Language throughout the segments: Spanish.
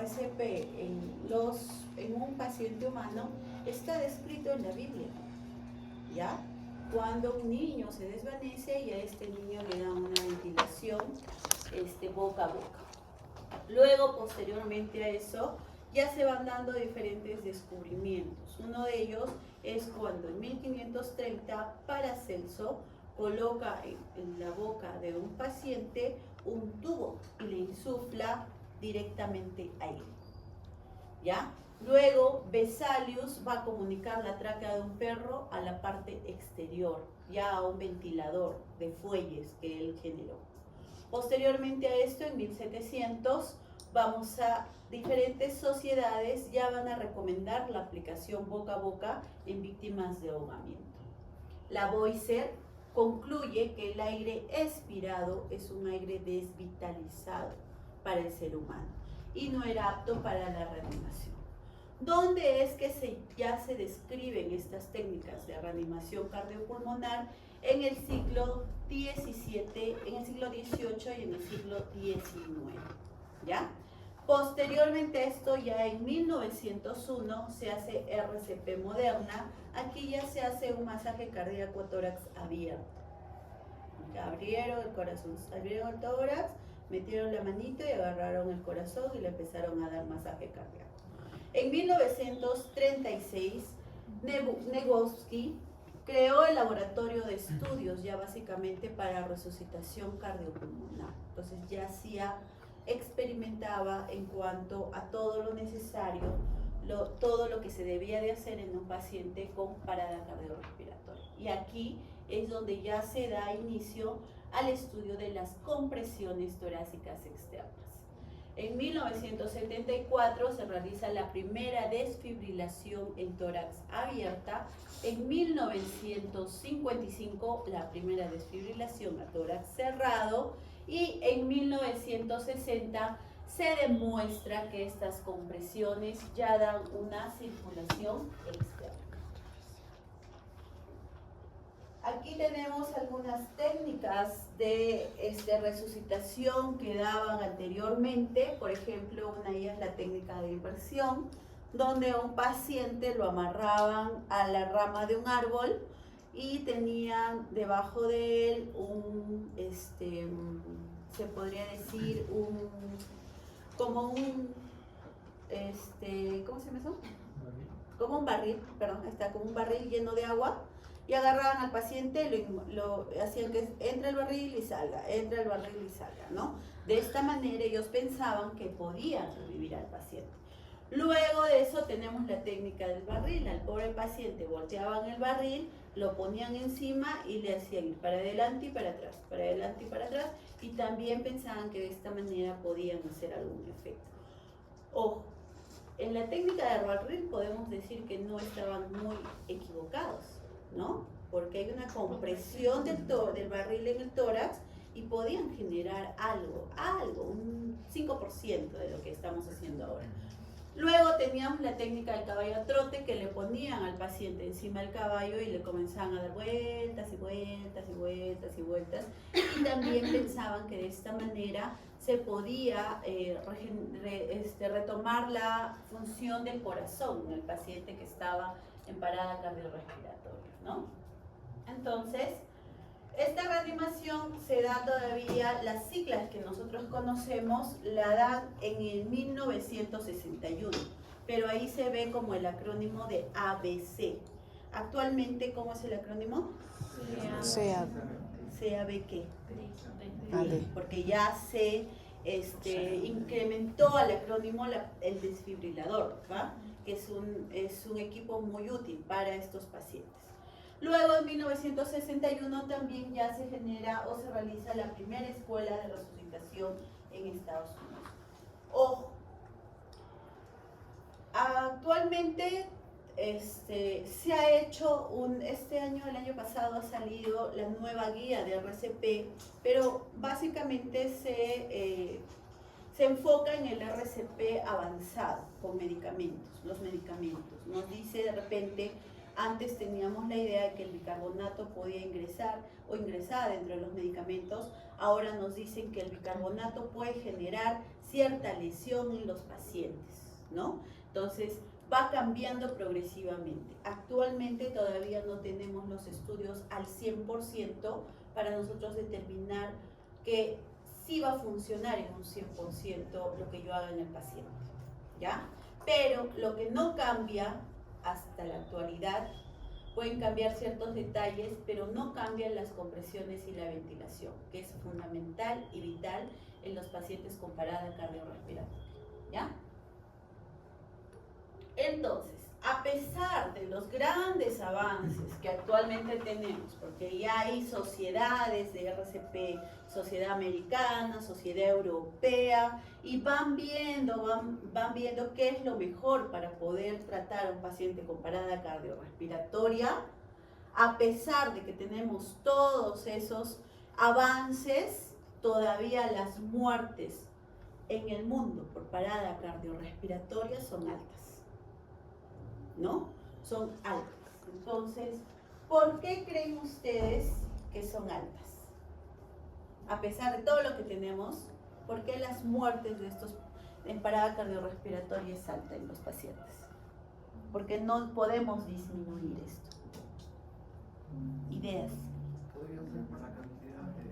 RCP en un paciente humano está descrito en la Biblia, ¿ya? Cuando un niño se desvanece y a este niño le dan una ventilación boca a boca. Luego, posteriormente a eso, ya se van dando diferentes descubrimientos. Uno de ellos es cuando en 1530 Paracelso coloca en la boca de un paciente un tubo y le insufla directamente aire, ¿ya? Luego Vesalius va a comunicar la tráquea de un perro a la parte exterior, ya a un ventilador de fuelles que él generó. Posteriormente a esto, en 1700, vamos a diferentes sociedades ya van a recomendar la aplicación boca a boca en víctimas de ahogamiento. Lavoisier concluye que el aire expirado es un aire desvitalizado para el ser humano y no era apto para la reanimación. ¿Dónde es que ya se describen estas técnicas de reanimación cardiopulmonar? En el siglo XVII, en el siglo XVIII y en el siglo XIX, ¿ya? Posteriormente a esto, ya en 1901 se hace RCP moderna. Aquí ya se hace un masaje cardíaco tórax abierto. Abrieron el corazón, abrieron el tórax, metieron la manito y agarraron el corazón y le empezaron a dar masaje cardíaco. En 1936, Negowski creó el laboratorio de estudios ya básicamente para resucitación cardiopulmonar. Entonces ya experimentaba en cuanto a todo lo necesario, todo lo que se debía de hacer en un paciente con parada cardiorrespiratoria. Y aquí es donde ya se da inicio al estudio de las compresiones torácicas externas. En 1974 se realiza la primera desfibrilación en tórax abierta. En 1955 la primera desfibrilación a tórax cerrado. Y en 1960 se demuestra que estas compresiones ya dan una circulación externa. Aquí tenemos algunas técnicas de resucitación que daban anteriormente. Por ejemplo, una de ellas es la técnica de inversión, donde a un paciente lo amarraban a la rama de un árbol y tenían debajo de él se podría decir ¿cómo se llama eso? Como un barril, perdón, como un barril lleno de agua. Y agarraban al paciente, lo hacían que entre el barril y salga, entre el barril y salga, ¿no? De esta manera ellos pensaban que podían revivir al paciente. Luego de eso tenemos la técnica del barril. Al pobre paciente volteaban el barril, lo ponían encima y le hacían ir para adelante y para atrás, para adelante y para atrás. Y también pensaban que de esta manera podían hacer algún efecto. Ojo, en la técnica del barril podemos decir que no estaban muy equivocados, ¿no? Porque hay una compresión del barril en el tórax y podían generar algo, un 5% de lo que estamos haciendo ahora. Luego teníamos la técnica del caballo a trote, que le ponían al paciente encima del caballo y le comenzaban a dar vueltas y vueltas y vueltas y vueltas. Y también pensaban que de esta manera se podía retomar la función del corazón en el paciente que estaba en parada cardiorrespiratoria, ¿no? Entonces, esta reanimación se da todavía, las siglas que nosotros conocemos la dan en el 1961, pero ahí se ve como el acrónimo de ABC. Actualmente, ¿cómo es el acrónimo? CAB ¿qué? Porque ya se incrementó al acrónimo el desfibrilador, ¿va? Que es un equipo muy útil para estos pacientes. Luego, en 1961 también ya se genera o se realiza la primera escuela de resucitación en Estados Unidos. Ojo, actualmente se ha hecho el año pasado ha salido la nueva guía de RCP, pero básicamente se enfoca en el RCP avanzado con medicamentos, los medicamentos. Nos dice de repente Antes teníamos la idea de que el bicarbonato podía ingresar o ingresaba dentro de los medicamentos. Ahora nos dicen que el bicarbonato puede generar cierta lesión en los pacientes, ¿no? Entonces, va cambiando progresivamente. Actualmente todavía no tenemos los estudios al 100% para nosotros determinar que sí va a funcionar en un 100% lo que yo haga en el paciente, ¿ya? Pero lo que no cambia hasta la actualidad, pueden cambiar ciertos detalles, pero no cambian las compresiones y la ventilación, que es fundamental y vital en los pacientes con parada cardiorrespiratoria, ¿ya? Entonces, a pesar de los grandes avances que actualmente tenemos, porque ya hay sociedades de RCP, sociedad americana, sociedad europea, y van viendo qué es lo mejor para poder tratar a un paciente con parada cardiorrespiratoria, a pesar de que tenemos todos esos avances, todavía las muertes en el mundo por parada cardiorrespiratoria son altas, ¿no? Son altas. Entonces, ¿por qué creen ustedes que son altas? A pesar de todo lo que tenemos, ¿por qué las muertes de estos en parada cardiorrespiratoria es alta en los pacientes? Porque no podemos disminuir esto. Ideas. Podría ser por la cantidad de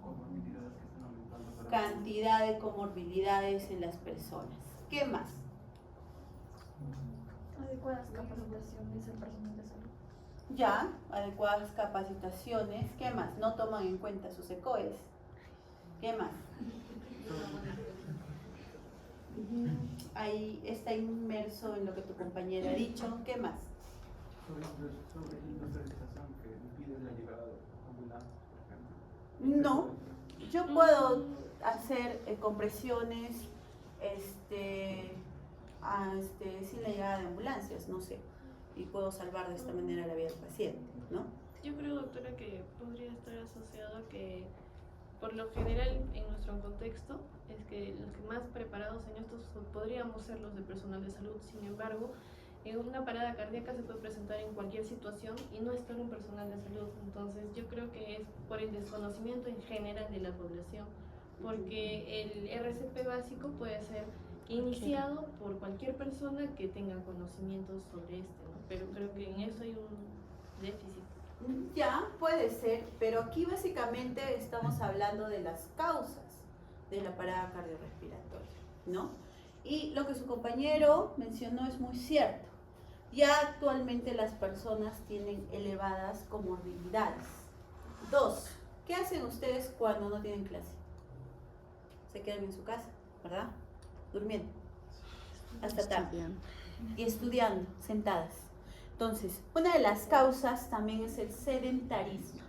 comorbilidades que están aumentando. Cantidad de comorbilidades en las personas. ¿Qué más? Adecuadas capacitaciones al personal de salud. Ya, adecuadas capacitaciones. ¿Qué más? No toman en cuenta sus ECOES. ¿Qué más? Ahí está inmerso en lo que tu compañera ha dicho. ¿Qué más? Sobre industrialización que impide la llegada de ambulancias, por ejemplo. No, yo puedo hacer compresiones sin la llegada de ambulancias, no sé, y puedo salvar de esta manera la vida del paciente, ¿no? Yo creo, doctora, que podría estar asociado a que, por lo general, en nuestro contexto, es que los que más preparados en esto podríamos ser los de personal de salud. Sin embargo, en una parada cardíaca se puede presentar en cualquier situación y no estar un personal de salud. Entonces, yo creo que es por el desconocimiento en general de la población, porque el RCP básico puede ser iniciado por cualquier persona que tenga conocimientos sobre esto, ¿no? Pero creo que en eso hay un déficit. Ya, puede ser, pero aquí básicamente estamos hablando de las causas de la parada cardiorrespiratoria, ¿no? Y lo que su compañero mencionó es muy cierto. Ya actualmente las personas tienen elevadas comorbilidades. 2, ¿qué hacen ustedes cuando no tienen clase? Se quedan en su casa, ¿verdad? Durmiendo hasta tarde y estudiando, sentadas. Entonces, una de las causas también es el sedentarismo,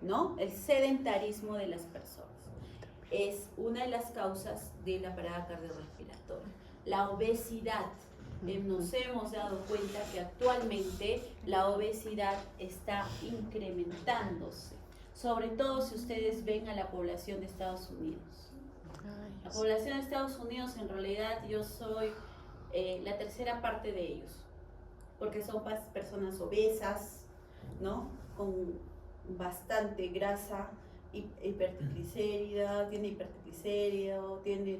¿no? El sedentarismo de las personas es una de las causas de la parada cardiorrespiratoria. La obesidad. Nos hemos dado cuenta que actualmente la obesidad está incrementándose, sobre todo si ustedes ven a la población de Estados Unidos. La población de Estados Unidos, en realidad, yo soy la tercera parte de ellos, porque son personas obesas, ¿no? Con bastante grasa, hipertriglicérida, tiene hipertriglicérido, tiene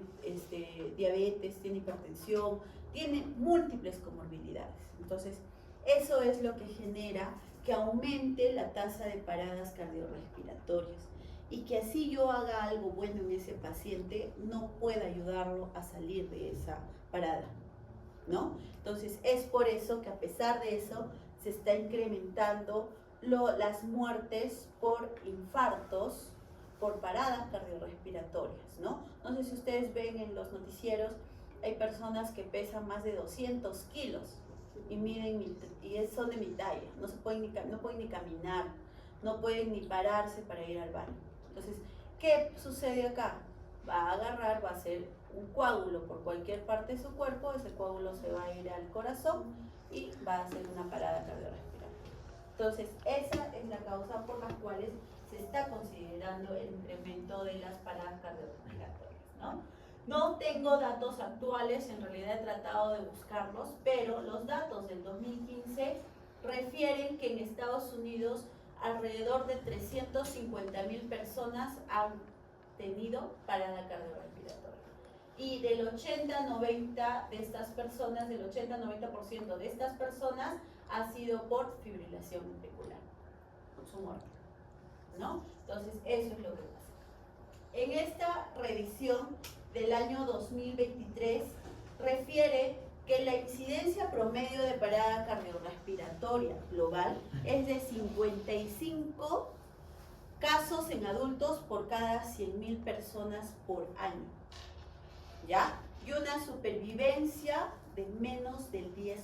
diabetes, tiene hipertensión, tiene múltiples comorbilidades. Entonces, eso es lo que genera que aumente la tasa de paradas cardiorrespiratorias y que así yo haga algo bueno en ese paciente, no pueda ayudarlo a salir de esa parada, ¿no? Entonces, es por eso que a pesar de eso, se está incrementando las muertes por infartos, por paradas cardiorrespiratorias, ¿no? No sé si ustedes ven en los noticieros, hay personas que pesan más de 200 kilos y son de mi talla, no pueden ni caminar, no pueden ni pararse para ir al baño. Entonces, ¿qué sucede acá? Va a agarrar, va a hacer un coágulo por cualquier parte de su cuerpo, ese coágulo se va a ir al corazón y va a hacer una parada cardiorrespiratoria. Entonces, esa es la causa por las cuales se está considerando el incremento de las paradas cardiorrespiratorias, ¿no? No tengo datos actuales, en realidad he tratado de buscarlos, pero los datos del 2015 refieren que en Estados Unidos alrededor de 350.000 personas han tenido parada cardiorrespiratoria. Y del 80-90% de estas personas, del 80-90% de estas personas ha sido por fibrilación ventricular, por su muerte, ¿no? Entonces, eso es lo que pasa. En esta revisión del año 2023 refiere que la incidencia promedio de parada cardiorrespiratoria global es de 55 casos en adultos por cada 100.000 personas por año, ¿ya? Y una supervivencia de menos del 10%.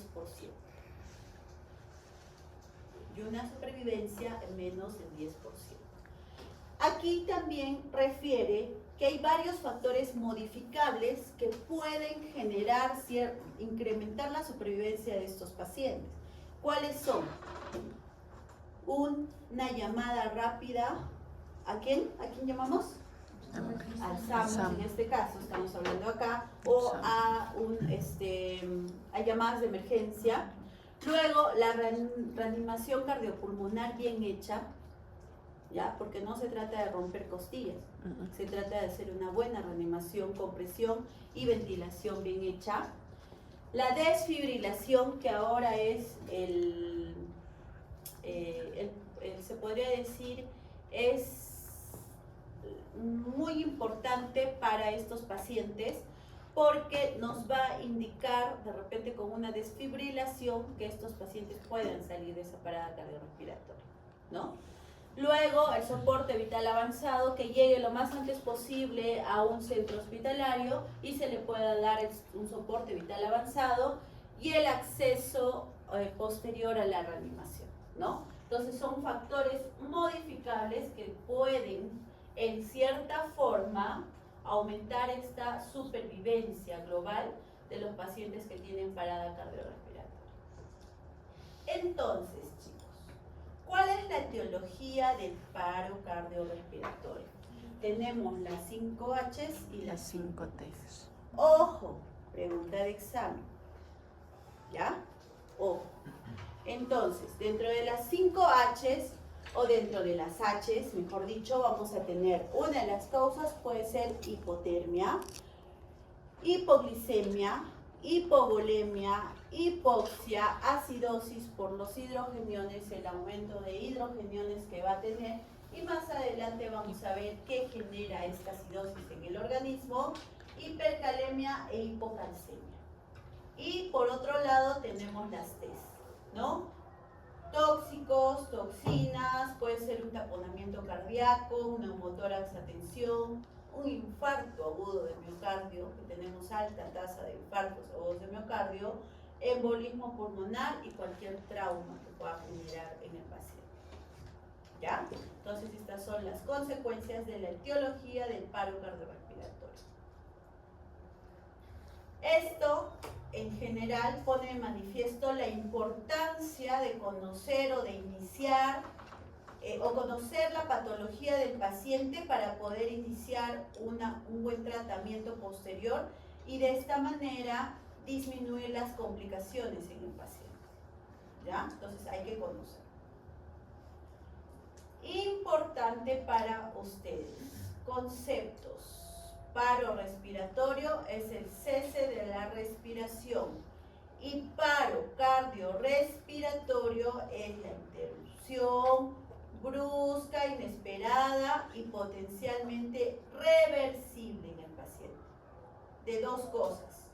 Y una supervivencia de menos del 10%. Aquí también refiere que hay varios factores modificables que pueden generar, incrementar la supervivencia de estos pacientes. ¿Cuáles son? Una llamada rápida, ¿a quién? ¿A quién llamamos? Al SAMU, en este caso, estamos hablando acá, o a llamadas de emergencia. Luego, la reanimación cardiopulmonar bien hecha, ¿ya? Porque no se trata de romper costillas, se trata de hacer una buena reanimación, compresión y ventilación bien hecha. La desfibrilación, que ahora es se podría decir, es muy importante para estos pacientes porque nos va a indicar de repente con una desfibrilación que estos pacientes puedan salir de esa parada cardiorrespiratoria, ¿no? Luego, el soporte vital avanzado, que llegue lo más antes posible a un centro hospitalario y se le pueda dar un soporte vital avanzado y el acceso posterior a la reanimación, ¿no? Entonces, son factores modificables que pueden, en cierta forma, aumentar esta supervivencia global de los pacientes que tienen parada cardiorrespiratoria. Entonces, chicos, ¿cuál es la etiología del paro cardiorrespiratorio? Tenemos las 5 H's y las 5 T's. Ojo, pregunta de examen. ¿Ya? Ojo. Entonces, dentro de las 5 H's, o dentro de las H's, mejor dicho, vamos a tener una de las causas, puede ser hipotermia, hipoglicemia, hipovolemia, hipoxia, acidosis por los hidrogeniones, el aumento de hidrogeniones que va a tener, y más adelante vamos a ver qué genera esta acidosis en el organismo, hipercalemia e hipocalcemia. Y por otro lado tenemos las T's, ¿no? Tóxicos, toxinas, puede ser un taponamiento cardíaco, un neumotórax a tensión, un infarto agudo de miocardio, que tenemos alta tasa de infartos agudos de miocardio, embolismo pulmonar y cualquier trauma que pueda generar en el paciente. ¿Ya? Entonces estas son las consecuencias de la etiología del paro cardiorrespiratorio. Esto, en general, pone de manifiesto la importancia de conocer o de iniciar o conocer la patología del paciente para poder iniciar un buen tratamiento posterior y de esta manera disminuir las complicaciones en el paciente. ¿Ya? Entonces hay que conocer. Importante para ustedes, conceptos. Paro respiratorio es el cese de la respiración y paro cardiorrespiratorio es la interrupción brusca, inesperada y potencialmente reversible en el paciente. De dos cosas,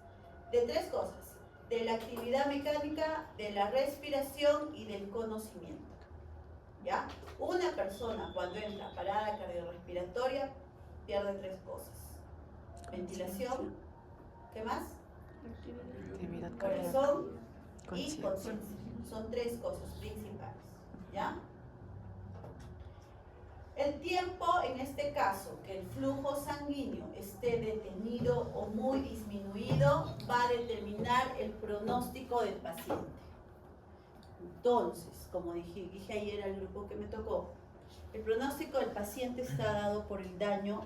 de tres cosas, de la actividad mecánica, de la respiración y del conocimiento. ¿Ya? Una persona cuando entra a parada cardiorrespiratoria pierde tres cosas. Ventilación, ¿qué más? Corazón y conciencia. Son tres cosas principales, ¿ya? El tiempo, en este caso, que el flujo sanguíneo esté detenido o muy disminuido, va a determinar el pronóstico del paciente. Entonces, como dije ayer al grupo que me tocó, el pronóstico del paciente está dado por el daño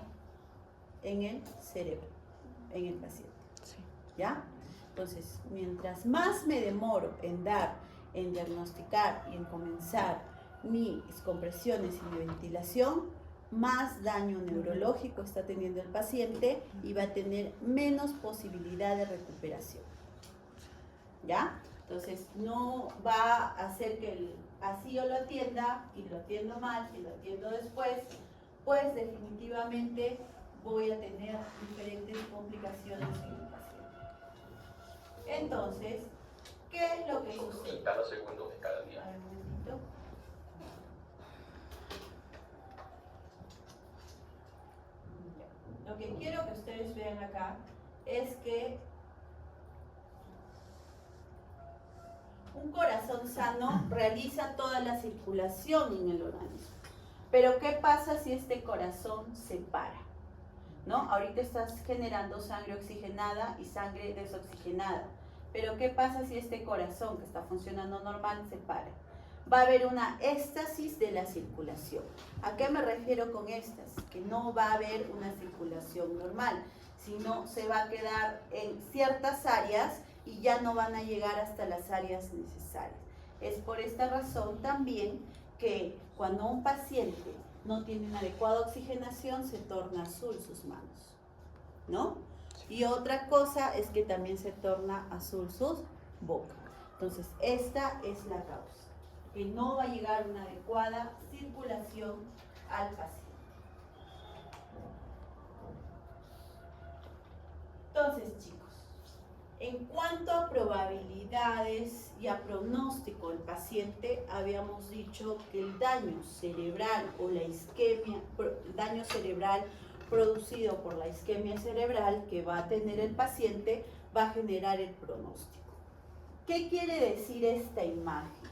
en el cerebro, en el paciente. ¿Ya? Entonces, mientras más me demoro en dar en diagnosticar y en comenzar mis compresiones y mi ventilación, más daño neurológico está teniendo el paciente y va a tener menos posibilidad de recuperación. ¿Ya? Entonces, no va a hacer que así yo lo atienda y lo atiendo mal y lo atiendo después, pues definitivamente voy a tener diferentes complicaciones en el paciente. Entonces, ¿qué es lo que sucede? Cada segundo de cada día. A ver, un momentito. Ya. Lo que quiero que ustedes vean acá es que un corazón sano realiza toda la circulación en el organismo. Pero ¿qué pasa si este corazón se para? ¿No? Ahorita estás generando sangre oxigenada y sangre desoxigenada. Pero ¿qué pasa si este corazón que está funcionando normal se para? Va a haber una éstasis de la circulación. ¿A qué me refiero con éstasis? Que no va a haber una circulación normal, sino se va a quedar en ciertas áreas y ya no van a llegar hasta las áreas necesarias. Es por esta razón también que cuando un paciente no tiene una adecuada oxigenación se torna azul sus manos, ¿no? Y otra cosa es que también se torna azul sus bocas. Entonces, esta es la causa, que no va a llegar una adecuada circulación al paciente. Entonces, chicos, en cuanto a probabilidades y a pronóstico del paciente, habíamos dicho que el daño cerebral o la isquemia, el daño cerebral producido por la isquemia cerebral que va a tener el paciente va a generar el pronóstico. ¿Qué quiere decir esta imagen?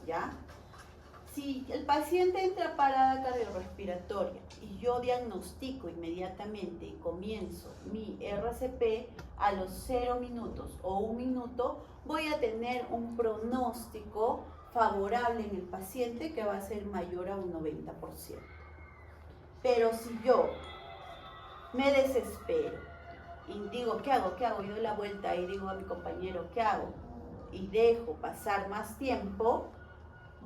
¿Ya? Si el paciente entra a parada cardiorrespiratoria y yo diagnostico inmediatamente y comienzo mi RCP a los 0 minutos o 1 minuto, voy a tener un pronóstico favorable en el paciente que va a ser mayor a un 90%. Pero si yo me desespero y digo, ¿qué hago? ¿Qué hago? Y doy la vuelta y digo a mi compañero, ¿qué hago? Y dejo pasar más tiempo,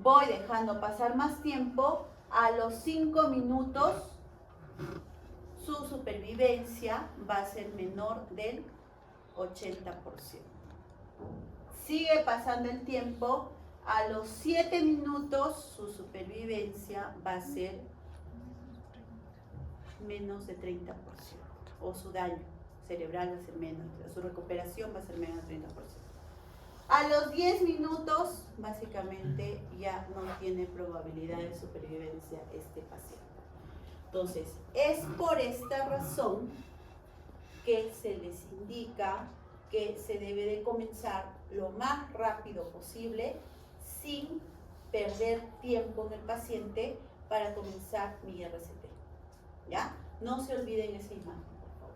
voy dejando pasar más tiempo, a los 5 minutos su supervivencia va a ser menor del 80%. Sigue pasando el tiempo, a los 7 minutos su supervivencia va a ser menos de 30%, o su daño cerebral va a ser menos, su recuperación va a ser menos de 30%. A los 10 minutos, básicamente, ya no tiene probabilidad de supervivencia este paciente. Entonces, es por esta razón que se les indica que se debe de comenzar lo más rápido posible sin perder tiempo en el paciente para comenzar mi RCP. ¿Ya? No se olviden esa imagen, por favor.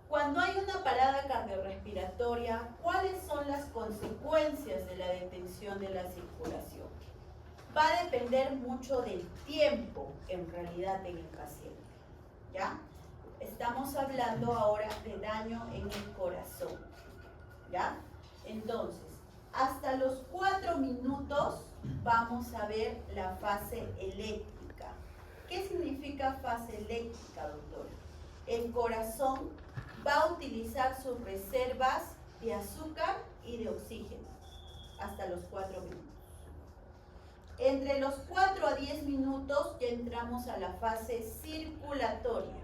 Cuando hay una parada cardiorrespiratoria, ¿cuáles son las consecuencias de la detención de la circulación? Va a depender mucho del tiempo, en realidad, en el paciente. ¿Ya? Estamos hablando ahora de daño en el corazón. ¿Ya? Entonces, hasta los 4 minutos vamos a ver la fase eléctrica. ¿Qué significa fase eléctrica, doctor? El corazón va a utilizar sus reservas de azúcar y de oxígeno hasta los 4 minutos. Entre los 4 a 10 minutos ya entramos a la fase circulatoria.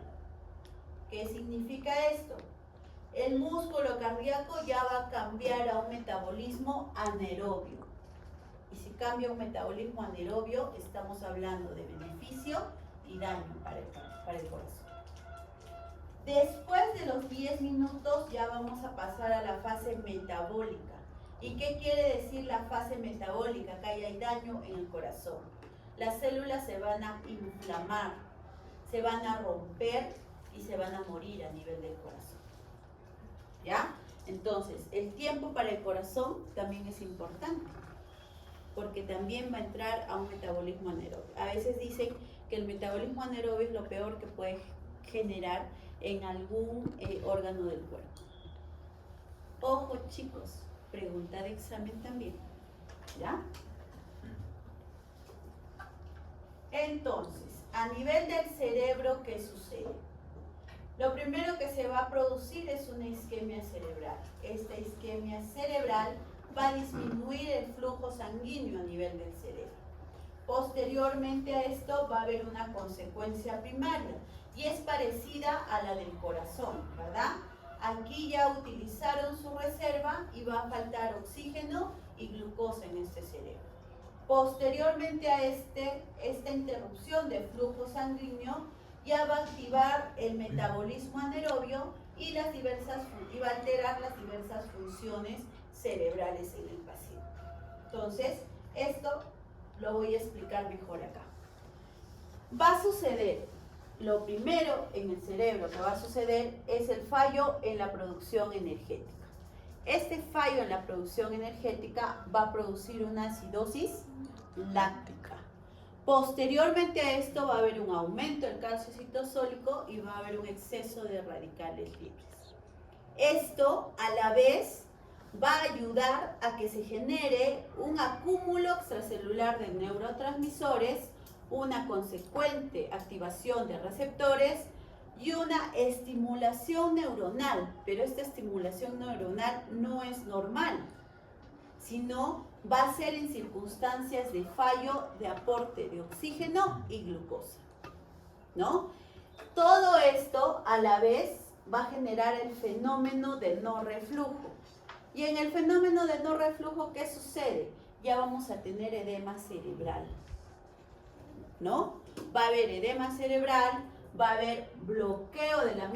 ¿Qué significa esto? El músculo cardíaco ya va a cambiar a un metabolismo anaerobio. Y si cambia a un metabolismo anaerobio, estamos hablando de beneficio y daño para el corazón. Después de los 10 minutos ya vamos a pasar a la fase metabólica. ¿Y qué quiere decir la fase metabólica? Acá ya hay daño en el corazón. Las células se van a inflamar, se van a romper y se van a morir a nivel del corazón. ¿Ya? Entonces, el tiempo para el corazón también es importante, porque también va a entrar a un metabolismo anaerobio. A veces dicen que el metabolismo anaerobio es lo peor que puede generar en algún órgano del cuerpo. Ojo, chicos, pregunta de examen también, ¿ya? Entonces, a nivel del cerebro, ¿qué sucede? Lo primero que se va a producir es una isquemia cerebral. Esta isquemia cerebral va a disminuir el flujo sanguíneo a nivel del cerebro. Posteriormente a esto va a haber una consecuencia primaria y es parecida a la del corazón, ¿verdad? Aquí ya utilizaron su reserva y va a faltar oxígeno y glucosa en este cerebro. Posteriormente a esta interrupción de flujo sanguíneo ya va a activar el metabolismo anaerobio y va a alterar las diversas funciones cerebrales en el paciente. Entonces, esto lo voy a explicar mejor acá. Va a suceder, lo primero en el cerebro que va a suceder es el fallo en la producción energética. Este fallo en la producción energética va a producir una acidosis láctica. Posteriormente a esto va a haber un aumento del calcio citosólico y va a haber un exceso de radicales libres. Esto a la vez va a ayudar a que se genere un acúmulo extracelular de neurotransmisores, una consecuente activación de receptores y una estimulación neuronal. Pero esta estimulación neuronal no es normal, sino va a ser en circunstancias de fallo de aporte de oxígeno y glucosa, ¿no? Todo esto a la vez va a generar el fenómeno del no reflujo. Y en el fenómeno del no reflujo, ¿qué sucede? Ya vamos a tener edema cerebral, ¿no? Va a haber edema cerebral, va a haber bloqueo de la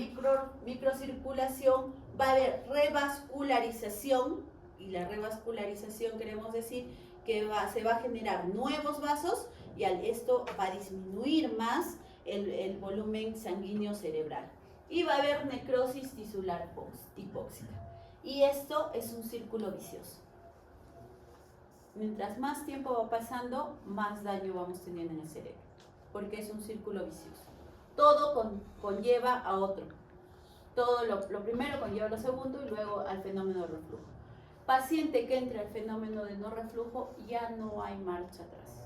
microcirculación, va a haber revascularización, y la revascularización queremos decir que se va a generar nuevos vasos y esto va a disminuir más el volumen sanguíneo cerebral. Y va a haber necrosis tisular hipóxica. Y esto es un círculo vicioso. Mientras más tiempo va pasando, más daño vamos teniendo en el cerebro, porque es un círculo vicioso. Todo conlleva a otro. Todo lo primero conlleva lo segundo y luego al fenómeno de reflujo. Paciente que entre al fenómeno de no reflujo, ya no hay marcha atrás.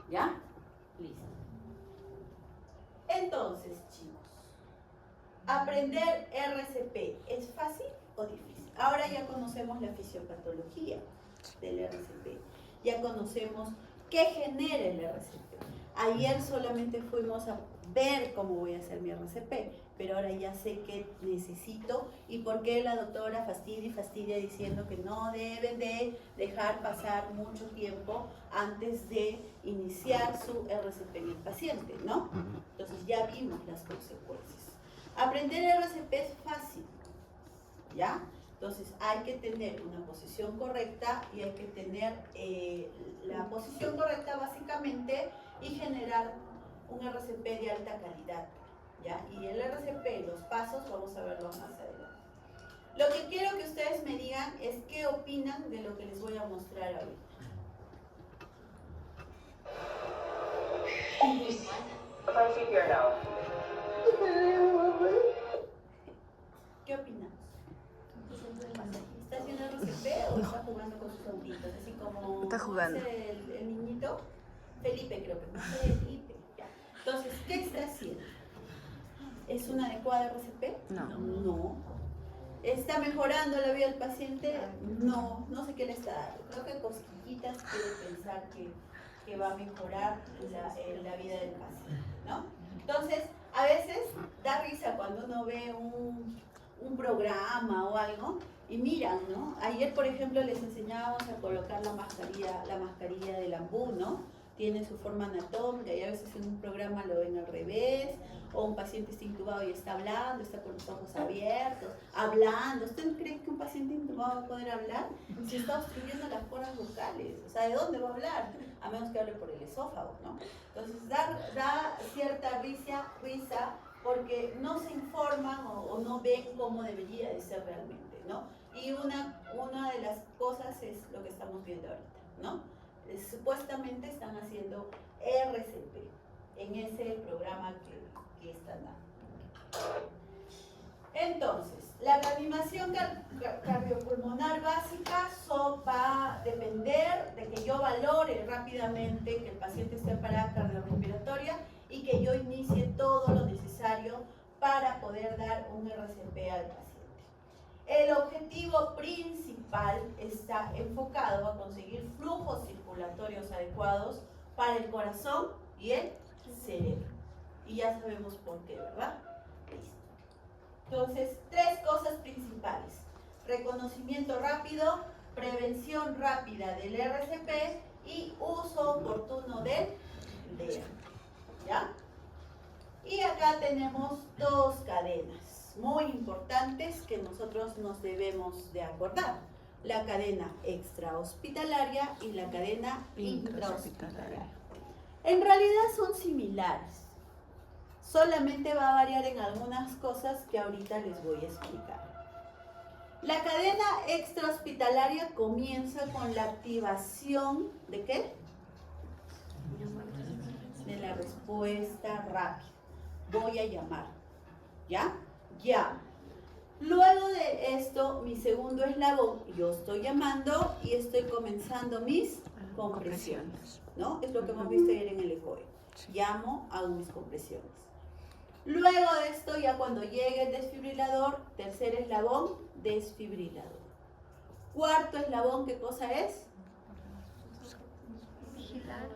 ¿Ya? Listo. Entonces, chicos, aprender RCP, ¿es fácil o difícil? Ahora ya conocemos la fisiopatología del RCP. Ya conocemos qué genera el RCP. Ayer solamente fuimos a ver cómo voy a hacer mi RCP, pero ahora ya sé qué necesito y por qué la doctora fastidia diciendo que no deben de dejar pasar mucho tiempo antes de iniciar su RCP en el paciente, ¿no? Entonces ya vimos las consecuencias. Aprender RCP es fácil, ¿ya? Entonces hay que tener una posición correcta y hay que tener la posición correcta básicamente y generar un RCP de alta calidad, ¿ya? Y el RCP, los pasos, vamos a verlo más adelante. Lo que quiero que ustedes me digan es qué opinan de lo que les voy a mostrar ahorita. ¿Qué opinamos? ¿Está haciendo RCP o está jugando con sus autitos? Así como está jugando. El niñito, Felipe creo que no sé, Felipe. Ya. Entonces, ¿qué está haciendo? ¿Es una adecuada RCP? No. No. ¿Está mejorando la vida del paciente? No. No sé qué le está dando. Creo que cosquillitas quiere pensar que va a mejorar la vida del paciente, ¿no? Entonces, a veces da risa cuando uno ve un programa o algo y miran, ¿no? Ayer, por ejemplo, les enseñábamos a colocar la mascarilla del ambú, ¿no? Tiene su forma anatómica y a veces en un programa lo ven al revés, o un paciente está intubado y está hablando, está con los ojos abiertos, hablando. ¿Usted cree que un paciente intubado va a poder hablar? Si está obstruyendo las cuerdas vocales, o sea, ¿de dónde va a hablar? A menos que hable por el esófago, ¿no? Entonces da cierta risa porque no se informan o no ven cómo debería de ser realmente, ¿no? Y una de las cosas es lo que estamos viendo ahorita, ¿no? Supuestamente están haciendo RCP en ese programa que están dando. Entonces, La reanimación cardiopulmonar básica va a depender de que yo valore rápidamente que el paciente esté en parada cardiorrespiratoria y que yo inicie todo lo necesario para poder dar un RCP al paciente. El objetivo principal está enfocado a conseguir flujos circulatorios adecuados para el corazón y el cerebro. Y ya sabemos por qué, ¿verdad? Listo. Entonces, 3 cosas principales: reconocimiento rápido, prevención rápida del RCP y uso oportuno del DEA. ¿Ya? Y acá tenemos 2 cadenas muy importantes que nosotros nos debemos de acordar: la cadena extrahospitalaria y la cadena intrahospitalaria. En realidad son similares, solamente va a variar en algunas cosas que ahorita les voy a explicar. La cadena extrahospitalaria comienza con la activación ¿de qué? De la respuesta rápida. Voy a llamar, ¿ya? Llamo. Luego de esto, mi segundo eslabón, yo estoy llamando y estoy comenzando mis compresiones, ¿no? Es lo que hemos visto ayer en el ECOE. Llamo, hago mis compresiones. Luego de esto, ya cuando llegue el desfibrilador, tercer eslabón, desfibrilador. Cuarto eslabón, ¿qué cosa es? Vigilar.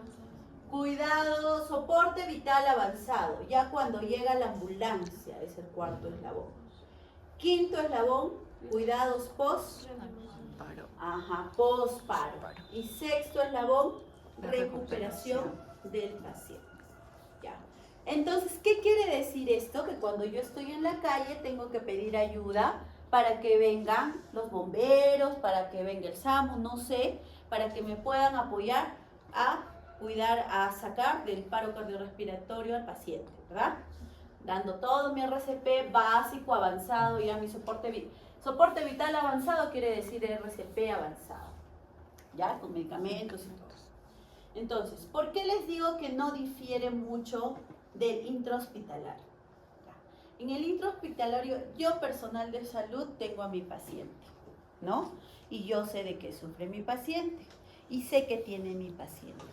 Cuidado, soporte vital avanzado. Ya cuando llega la ambulancia, es el cuarto eslabón. Quinto eslabón, cuidados post-paro. Y sexto eslabón, recuperación del paciente. Ya. Entonces, ¿qué quiere decir esto? Que cuando yo estoy en la calle tengo que pedir ayuda para que vengan los bomberos, para que venga el SAMU, no sé, para que me puedan apoyar a cuidar, a sacar del paro cardiorrespiratorio al paciente, ¿verdad? Dando todo mi RCP básico, avanzado, ya mi soporte vital avanzado quiere decir RCP avanzado, ya, con medicamentos y todo. Entonces, ¿por qué les digo que no difiere mucho del intrahospitalario? En el intrahospitalario, yo personal de salud tengo a mi paciente, ¿no? Y yo sé de qué sufre mi paciente y sé qué tiene mi paciente.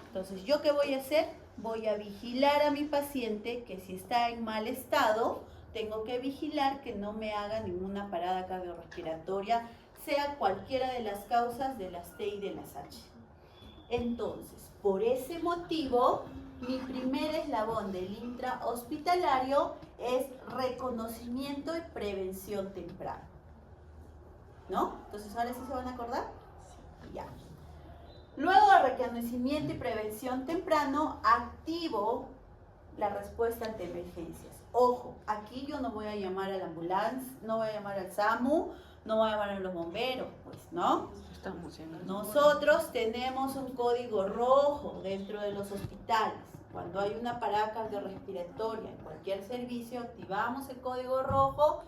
Entonces, ¿yo qué voy a hacer? Voy a vigilar a mi paciente que si está en mal estado, tengo que vigilar que no me haga ninguna parada cardiorrespiratoria, sea cualquiera de las causas de las T y de las H. Entonces, por ese motivo, mi primer eslabón del intrahospitalario es reconocimiento y prevención temprana. ¿No? Entonces, ¿ahora sí se van a acordar? Ya. Luego de reconocimiento y prevención temprano, activo la respuesta ante emergencias. Ojo, aquí yo no voy a llamar a la ambulancia, no voy a llamar al SAMU, no voy a llamar a los bomberos, pues, ¿no? Nosotros tenemos un código rojo dentro de los hospitales. Cuando hay una parada cardiorrespiratoria en cualquier servicio, activamos el código rojo,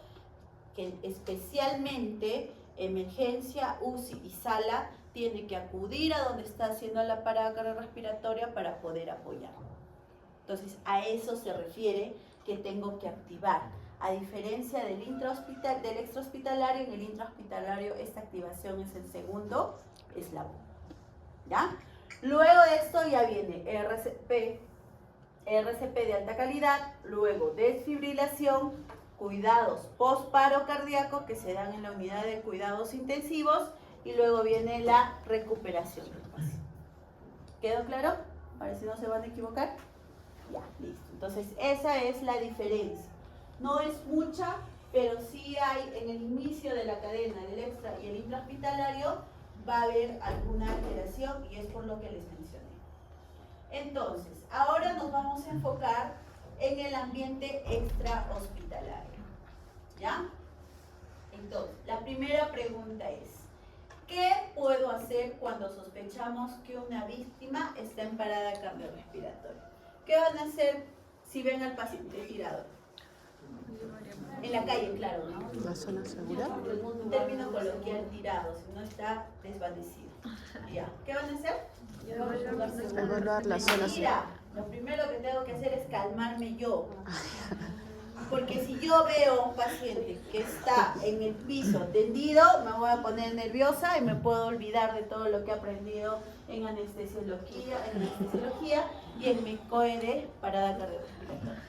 que especialmente emergencia, UCI y sala tiene que acudir a donde está haciendo la parada cardiorrespiratoria para poder apoyar. Entonces, a eso se refiere que tengo que activar. A diferencia del extrahospitalario, en el intrahospitalario esta activación es el segundo eslabón. ¿Ya? Luego de esto ya viene RCP de alta calidad, luego desfibrilación, cuidados post-paro cardíaco que se dan en la unidad de cuidados intensivos y luego viene la recuperación del paciente. ¿Quedó claro? Para si no se van a equivocar. Ya, listo. Entonces, esa es la diferencia. No es mucha, pero sí hay en el inicio de la cadena del extra y el intrahospitalario va a haber alguna alteración y es por lo que les mencioné. Entonces, ahora nos vamos a enfocar en el ambiente extrahospitalario. ¿Ya? Entonces, la primera pregunta es: ¿qué puedo hacer cuando sospechamos que una víctima está en parada cardiorrespiratoria? ¿Qué van a hacer si ven al paciente tirado? En la calle, claro, ¿no? ¿La zona segura? Un término coloquial, tirado, si no está desvanecido. Ya. ¿Qué van a hacer? Evaluar la zona segura. Lo primero que tengo que hacer es calmarme yo. Porque si yo veo a un paciente que está en el piso tendido, me voy a poner nerviosa y me puedo olvidar de todo lo que he aprendido en anestesiología y en mi COE de parada cardiorrespiratoria,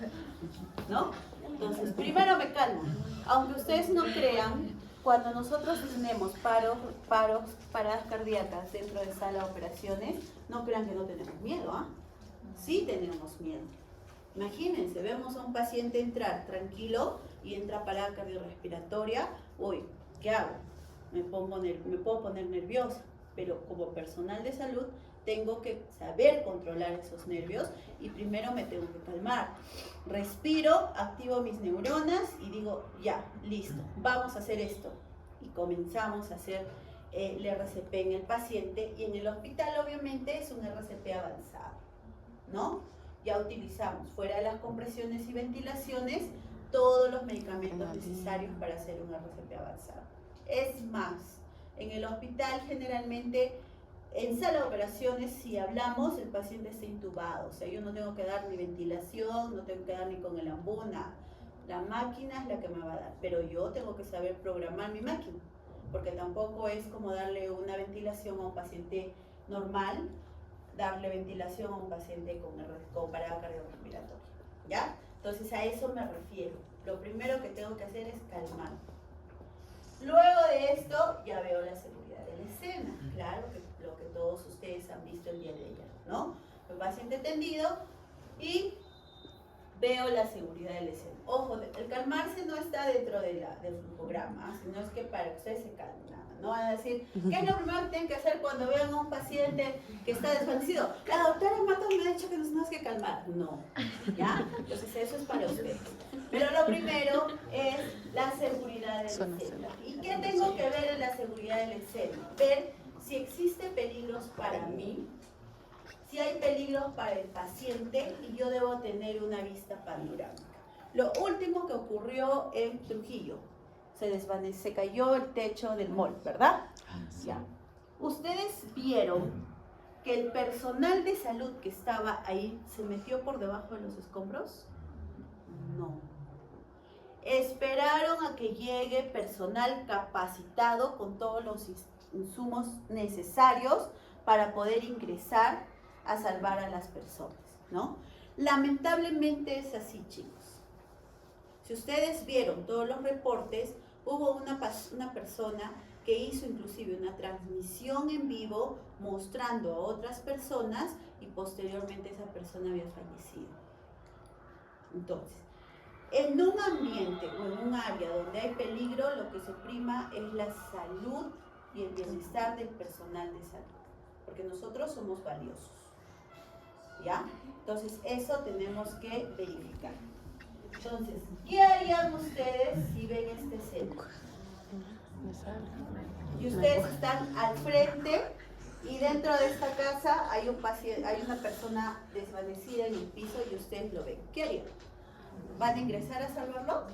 ¿no? Entonces, primero me calmo. Aunque ustedes no crean, cuando nosotros tenemos paradas cardíacas dentro de sala de operaciones, no crean que no tenemos miedo, ¿ah? Sí tenemos miedo. Imagínense, vemos a un paciente entrar tranquilo y entra parada cardiorrespiratoria. Uy, ¿qué hago? Me puedo poner nerviosa, pero como personal de salud tengo que saber controlar esos nervios y primero me tengo que calmar. Respiro, activo mis neuronas y digo, ya, listo, vamos a hacer esto. Y comenzamos a hacer el RCP en el paciente y en el hospital obviamente es un RCP avanzado, ¿no? Ya utilizamos, fuera de las compresiones y ventilaciones, todos los medicamentos necesarios para hacer un RCP avanzado. Es más, en el hospital generalmente, en sala de operaciones, si hablamos, el paciente está intubado. O sea, yo no tengo que dar ni ventilación, no tengo que dar ni con el ambuna. La máquina es la que me va a dar, pero yo tengo que saber programar mi máquina, porque tampoco es como darle una ventilación a un paciente normal, darle ventilación a un paciente con parada cardiorrespiratoria, ¿ya? Entonces a eso me refiero. Lo primero que tengo que hacer es calmar. Luego de esto ya veo la seguridad de la escena, claro, que lo que todos ustedes han visto el día de ayer, ¿no? El paciente tendido y veo la seguridad de la escena. Ojo, el calmarse no está dentro del flujograma, sino es que para que ustedes se calmen. No van a decir, ¿qué es lo primero que tienen que hacer cuando vean a un paciente que está desvanecido? La doctora Matos me ha dicho que nos tenemos que calmar. No, ¿ya? Entonces eso es para ustedes. Pero lo primero es la seguridad de la escena. ¿Y qué tengo que ver en la seguridad de la escena? Ver si existe peligros para mí, si hay peligros para el paciente y yo debo tener una vista panorámica. Lo último que ocurrió en Trujillo, se cayó el techo del mall, ¿verdad? Ya. ¿Ustedes vieron que el personal de salud que estaba ahí se metió por debajo de los escombros? No. Esperaron a que llegue personal capacitado con todos los insumos necesarios para poder ingresar a salvar a las personas, ¿no? Lamentablemente es así, chicos. Si ustedes vieron todos los reportes, hubo una persona que hizo inclusive una transmisión en vivo mostrando a otras personas y posteriormente esa persona había fallecido. Entonces, en un ambiente o en un área donde hay peligro, lo que se prima es la salud y el bienestar del personal de salud, porque nosotros somos valiosos, ¿ya? Entonces, eso tenemos que verificar. Entonces, ¿qué harían ustedes si ven este escena? Y ustedes están al frente y dentro de esta casa hay un paciente, hay una persona desvanecida en el piso y ustedes lo ven. ¿Qué harían? ¿Van a ingresar a salvarlo?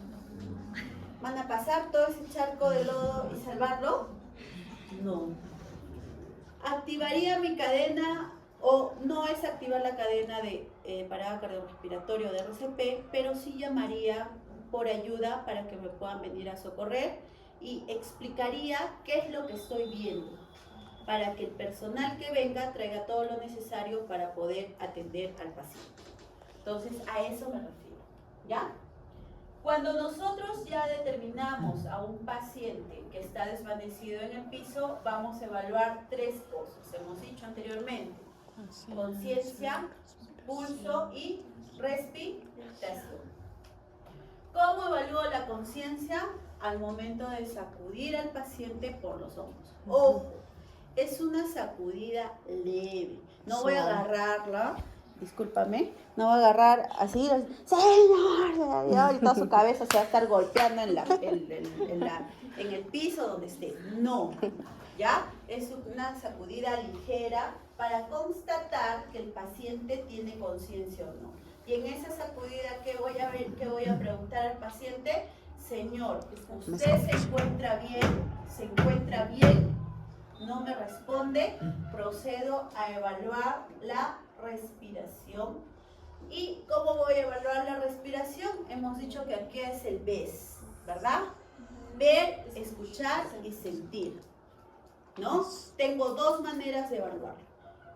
¿Van a pasar todo ese charco de lodo y salvarlo? No. ¿Activaría mi cadena o no es activar la cadena de parada cardiorrespiratoria o de RCP, pero sí llamaría por ayuda para que me puedan venir a socorrer y explicaría qué es lo que estoy viendo para que el personal que venga traiga todo lo necesario para poder atender al paciente. Entonces, a eso me refiero, ¿ya? Cuando nosotros ya determinamos a un paciente que está desvanecido en el piso, vamos a evaluar tres cosas, hemos dicho anteriormente: conciencia, pulso y respiración. ¿Cómo evalúo la conciencia? Al momento de sacudir al paciente por los hombros. Ojo, es una sacudida leve. No voy a agarrarla, discúlpame, no voy a agarrar así, ¡Señor! Y toda su cabeza se va a estar golpeando en el piso donde esté. No, ¿ya? Es una sacudida ligera para constatar que el paciente tiene conciencia o no. Y en esa sacudida, ¿qué voy a preguntar al paciente? Señor, ¿usted se encuentra bien? ¿Se encuentra bien? No me responde, procedo a evaluar la respiración ¿Y cómo voy a evaluar la respiración? Hemos dicho que aquí es el VES, ¿verdad? Ver, escuchar y sentir, ¿no? Tengo dos maneras de evaluarlo.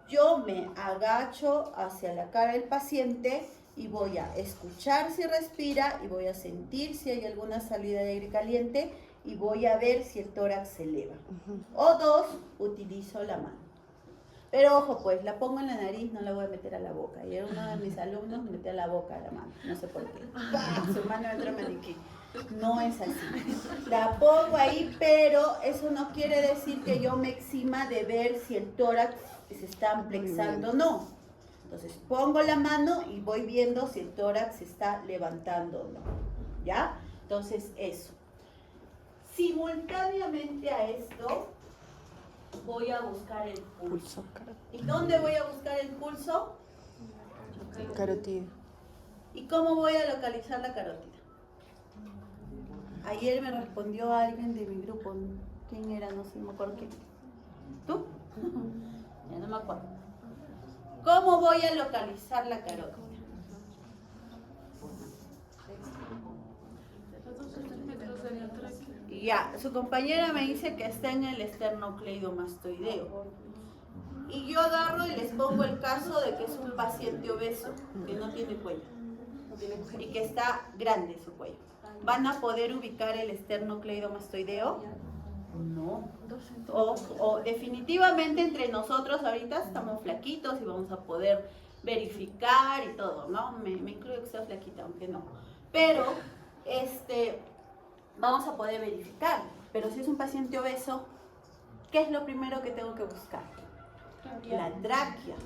Yo me agacho hacia la cara del paciente y voy a escuchar si respira y voy a sentir si hay alguna salida de aire caliente y voy a ver si el tórax se eleva. O dos, utilizo la mano. Pero ojo, pues, la pongo en la nariz, no la voy a meter a la boca. Y uno de mis alumnos me metió a la boca a la mano, no sé por qué. ¡Pah! Su mano entró en maniquí. No es así. La pongo ahí, pero eso no quiere decir que yo me exima de ver si el tórax se está amplexando o no. Entonces, pongo la mano y voy viendo si el tórax se está levantando o no. ¿Ya? Entonces, eso. Simultáneamente a esto, voy a buscar el pulso. ¿Y dónde voy a buscar el pulso? Carótida. ¿Y cómo voy a localizar la carótida? Ayer me respondió alguien de mi grupo. ¿Quién era? No sé, no me acuerdo quién. ¿Tú? Ya no me acuerdo. ¿Cómo voy a localizar la carótida? Ya, su compañera me dice que está en el esternocleidomastoideo. Y yo agarro y les pongo el caso de que es un paciente obeso, que no tiene cuello, y que está grande su cuello. ¿Van a poder ubicar el esternocleidomastoideo? No. O definitivamente entre nosotros ahorita estamos flaquitos y vamos a poder verificar y todo, ¿no? Me incluyo que sea flaquita, aunque no. Pero, vamos a poder verificar. Pero si es un paciente obeso, ¿qué es lo primero que tengo que buscar? La tráquea.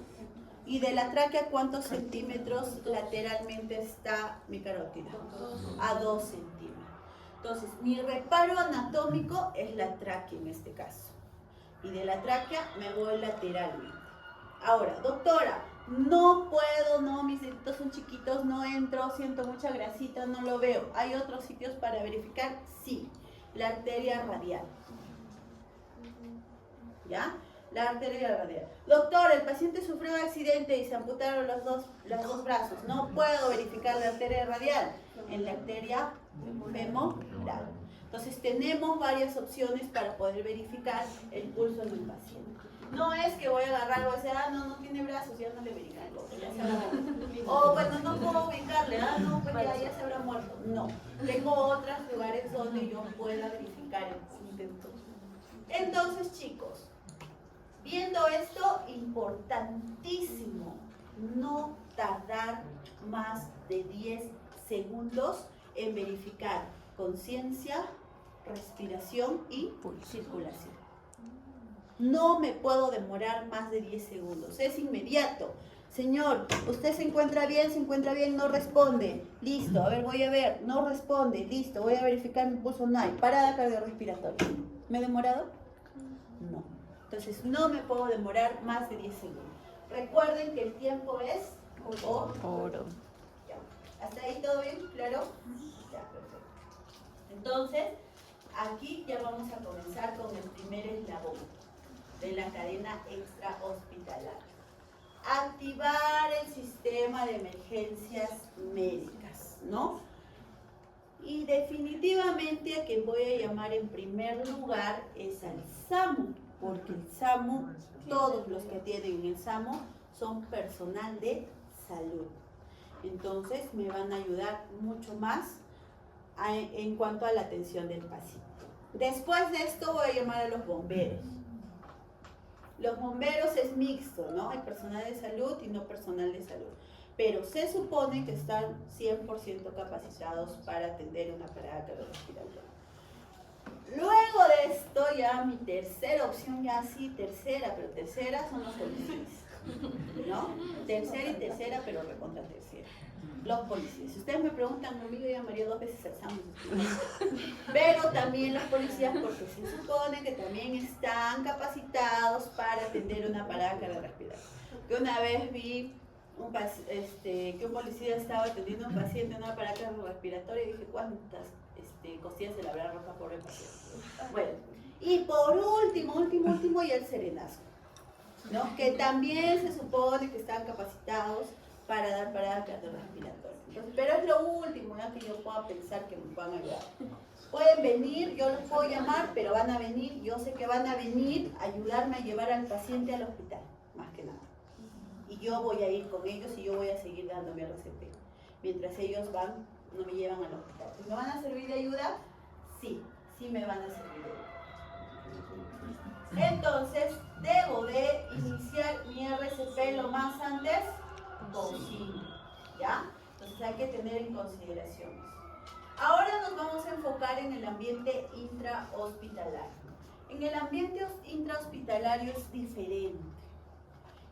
¿Y de la tráquea cuántos centímetros lateralmente está mi carótida? A 2 centímetros. Entonces, mi reparo anatómico es la tráquea en este caso. Y de la tráquea me voy lateralmente. Ahora, doctora, no puedo, no, mis deditos son chiquitos, no entro, siento mucha grasita, no lo veo. ¿Hay otros sitios para verificar? Sí. La arteria radial. ¿Ya? La arteria radial. Doctor, el paciente sufrió un accidente y se amputaron los dos brazos. No puedo verificar la arteria radial. En la arteria femoral. Entonces tenemos varias opciones para poder verificar el pulso en el paciente. No es que voy a agarrar o decir, no tiene brazos, ya no le verifico. O bueno, no puedo ubicarle, no, pues ya se habrá muerto. No, tengo otros lugares donde yo pueda verificar el pulso. Entonces, chicos, viendo esto, importantísimo, no tardar más de 10 segundos en verificar conciencia, respiración y circulación. No me puedo demorar más de 10 segundos, es inmediato. Señor, ¿usted se encuentra bien, no responde. Listo, a ver, voy a ver, no responde, listo, voy a verificar mi pulso, no hay. Parada cardiorrespiratoria. ¿Me he demorado? No. Entonces, no me puedo demorar más de 10 segundos. Recuerden que el tiempo es oro. Ya. ¿Hasta ahí todo bien? ¿Claro? Ya, perfecto. Entonces, aquí ya vamos a comenzar con el primer eslabón de la cadena extrahospitalaria. Activar el sistema de emergencias médicas, ¿no? Y definitivamente a quien voy a llamar en primer lugar es al SAMU, porque el SAMU, todos los que atienden en el SAMU son personal de salud. Entonces me van a ayudar mucho más en cuanto a la atención del paciente. Después de esto voy a llamar a los bomberos. Los bomberos es mixto, ¿no? Hay personal de salud y no personal de salud. Pero se supone que están 100% capacitados para atender una parada cardiorrespiratoria. Luego de esto, ya mi tercera opción, ya sí, tercera son los policías, ¿no? Tercera, pero recontra tercera. Los policías. Si ustedes me preguntan, conmigo yo llamaría 2 veces al SAMU. Pero también los policías, porque se supone que también están capacitados para atender una parada cardiorrespiratoria. Que una vez vi que un policía estaba atendiendo a un paciente en una parada cardiorrespiratoria y dije, ¿cuántas costillas se le habrá roto por el paciente? Bueno, y por último, y el serenazgo, ¿no? Que también se supone que están capacitados para dar parada cardiorrespiratoria. Entonces, pero es lo último ya que yo pueda pensar que me puedan ayudar. Pueden venir, yo los puedo llamar, pero van a venir, yo sé que van a venir a ayudarme a llevar al paciente al hospital, más que nada. Y yo voy a ir con ellos y yo voy a seguir dando mi RCP. Mientras ellos van, no me llevan al hospital. ¿Me van a servir de ayuda? Sí, sí me van a servir de ayuda. Entonces, debo de iniciar mi RCP lo más antes posible, ¿ya? Entonces hay que tener en consideración eso. Ahora nos vamos a enfocar en el ambiente intrahospitalario. En el ambiente intrahospitalario es diferente.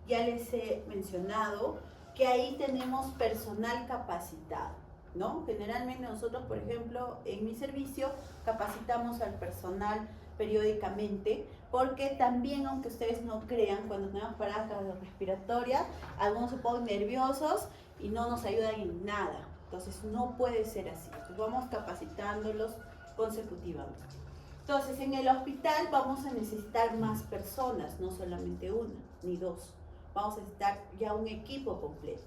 Ya les he mencionado que ahí tenemos personal capacitado, ¿no? Generalmente nosotros, por ejemplo, en mi servicio capacitamos al personal periódicamente, porque también, aunque ustedes no crean, cuando tenemos parada cardiorrespiratoria, algunos se ponen nerviosos y no nos ayudan en nada. Entonces no puede ser así. Entonces, vamos capacitándolos consecutivamente. Entonces en el hospital vamos a necesitar más personas, no solamente una ni dos. Vamos a necesitar ya un equipo completo.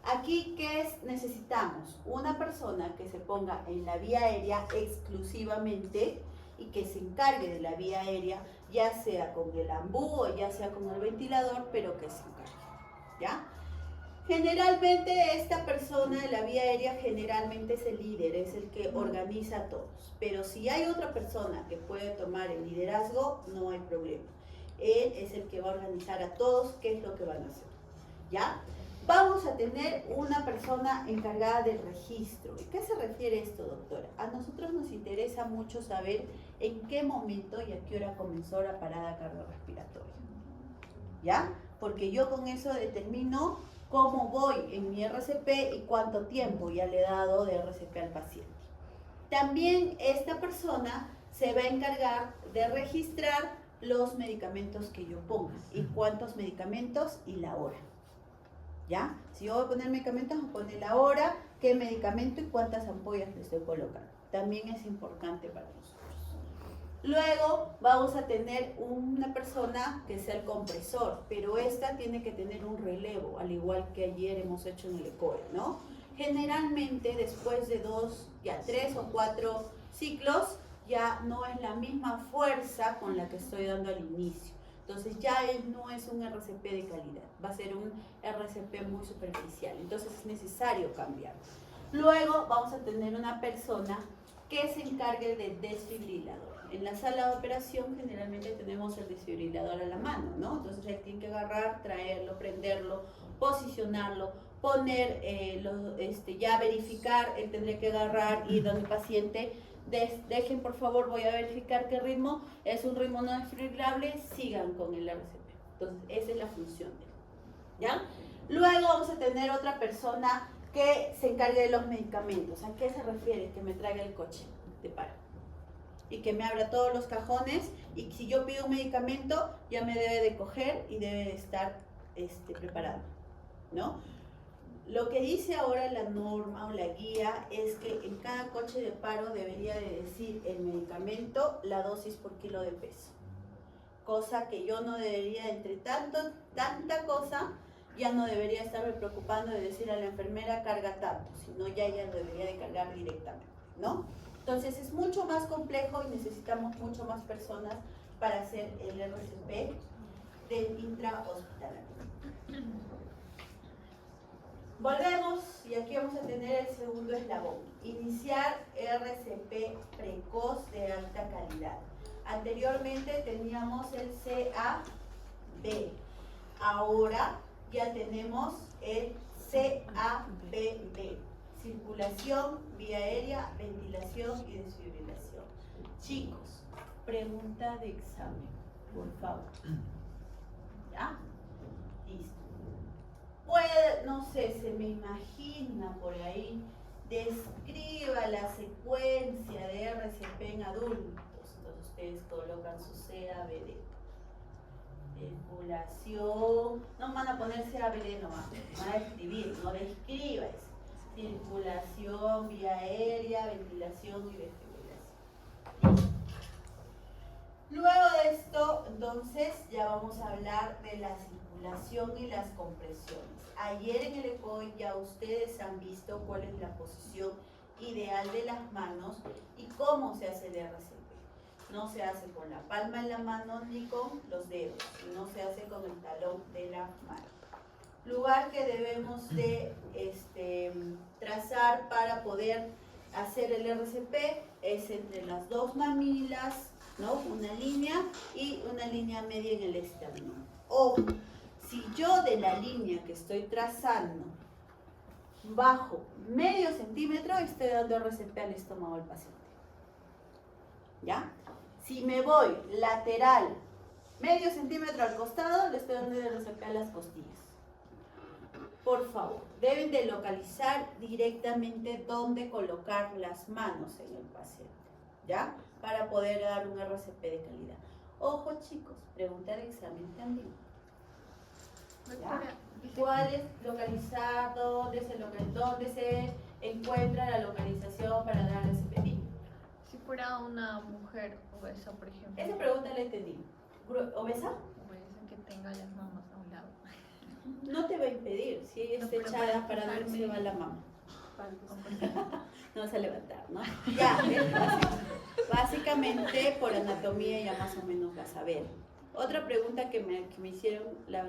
Aquí, ¿qué necesitamos? Una persona que se ponga en la vía aérea exclusivamente y que se encargue de la vía aérea, ya sea con el ambú o ya sea con el ventilador, pero que se encargue, ¿ya? Generalmente esta persona de la vía aérea generalmente es el líder, es el que organiza a todos. Pero si hay otra persona que puede tomar el liderazgo, no hay problema. Él es el que va a organizar a todos qué es lo que van a hacer, ¿ya? Vamos a tener una persona encargada del registro. ¿Y qué se refiere esto, doctora? A nosotros nos interesa mucho saber en qué momento y a qué hora comenzó la parada cardiorrespiratoria, ¿ya? Porque yo con eso determino cómo voy en mi RCP y cuánto tiempo ya le he dado de RCP al paciente. También esta persona se va a encargar de registrar los medicamentos que yo ponga y cuántos medicamentos y la hora, ¿ya? Si yo voy a poner medicamentos, voy a poner la hora, qué medicamento y cuántas ampollas le estoy colocando. También es importante para nosotros. Luego vamos a tener una persona que sea el compresor, pero esta tiene que tener un relevo, al igual que ayer hemos hecho en el ECOE, ¿no? Generalmente después de 3 o 4 ciclos, ya no es la misma fuerza con la que estoy dando al inicio. Entonces ya no es un RCP de calidad, va a ser un RCP muy superficial, entonces es necesario cambiar. Luego vamos a tener una persona que se encargue del desfibrilador. En la sala de operación generalmente tenemos el desfibrilador a la mano, ¿no? Entonces él tiene que agarrar, traerlo, prenderlo, posicionarlo, poner, ya verificar, él tendría que agarrar y donde el paciente, dejen por favor, voy a verificar qué ritmo, es un ritmo no desfibrilable, sigan con el RCP. Entonces esa es la función de él, ¿ya? Luego vamos a tener otra persona que se encargue de los medicamentos. ¿A qué se refiere? Que me traiga el coche de paro y que me abra todos los cajones, y si yo pido un medicamento ya me debe de coger y debe de estar preparado, ¿no? Lo que dice ahora la norma o la guía es que en cada coche de paro debería de decir el medicamento, la dosis por kilo de peso, cosa que yo no debería, entre tanta cosa, ya no debería estarme preocupando de decir a la enfermera carga tanto, sino ya ella lo debería de cargar directamente, ¿no? Entonces es mucho más complejo y necesitamos mucho más personas para hacer el RCP del intrahospitalario. Volvemos y aquí vamos a tener el segundo eslabón. Iniciar RCP precoz de alta calidad. Anteriormente teníamos el CAB. Ahora ya tenemos el CABB. Circulación, vía aérea, ventilación y desfibrilación. Chicos, pregunta de examen, por favor. ¿Ya? Listo. Puede, no sé, se me imagina por ahí, describa la secuencia de RCP en adultos. Entonces ustedes colocan su CABD. Circulación, no van a poner CABD nomás, van a escribir, no describa eso. Circulación, vía aérea, ventilación y desfibrilación. Luego de esto, entonces, ya vamos a hablar de la circulación. hiperventilación y las compresiones. Ayer en el ECOE ya ustedes han visto cuál es la posición ideal de las manos y cómo se hace el RCP. No se hace con la palma en la mano ni con los dedos, sino se hace con el talón de la mano. Lugar que debemos de trazar para poder hacer el RCP es entre las dos mamilas, ¿no? Una línea y una línea media en el esternón. Ojo, si yo de la línea que estoy trazando bajo medio centímetro, estoy dando RCP al estómago del paciente. ¿Ya? Si me voy lateral medio centímetro al costado, le estoy dando RCP a las costillas. Por favor, deben de localizar directamente dónde colocar las manos en el paciente, ¿ya? Para poder dar un RCP de calidad. Ojo chicos, pregunta de examen también. ¿Ya? ¿Cuál es localizar? ¿Dónde se encuentra la localización para dar RCP? Si fuera una mujer obesa, por ejemplo. Esa pregunta la entendí. ¿Obesa? Obesa que tenga las mamas a un lado. No te va a impedir. Si ella está echada, para ver si va la mama. No vas a levantar, ¿no? Ya, básicamente por anatomía ya más o menos vas a ver. Otra pregunta que me hicieron la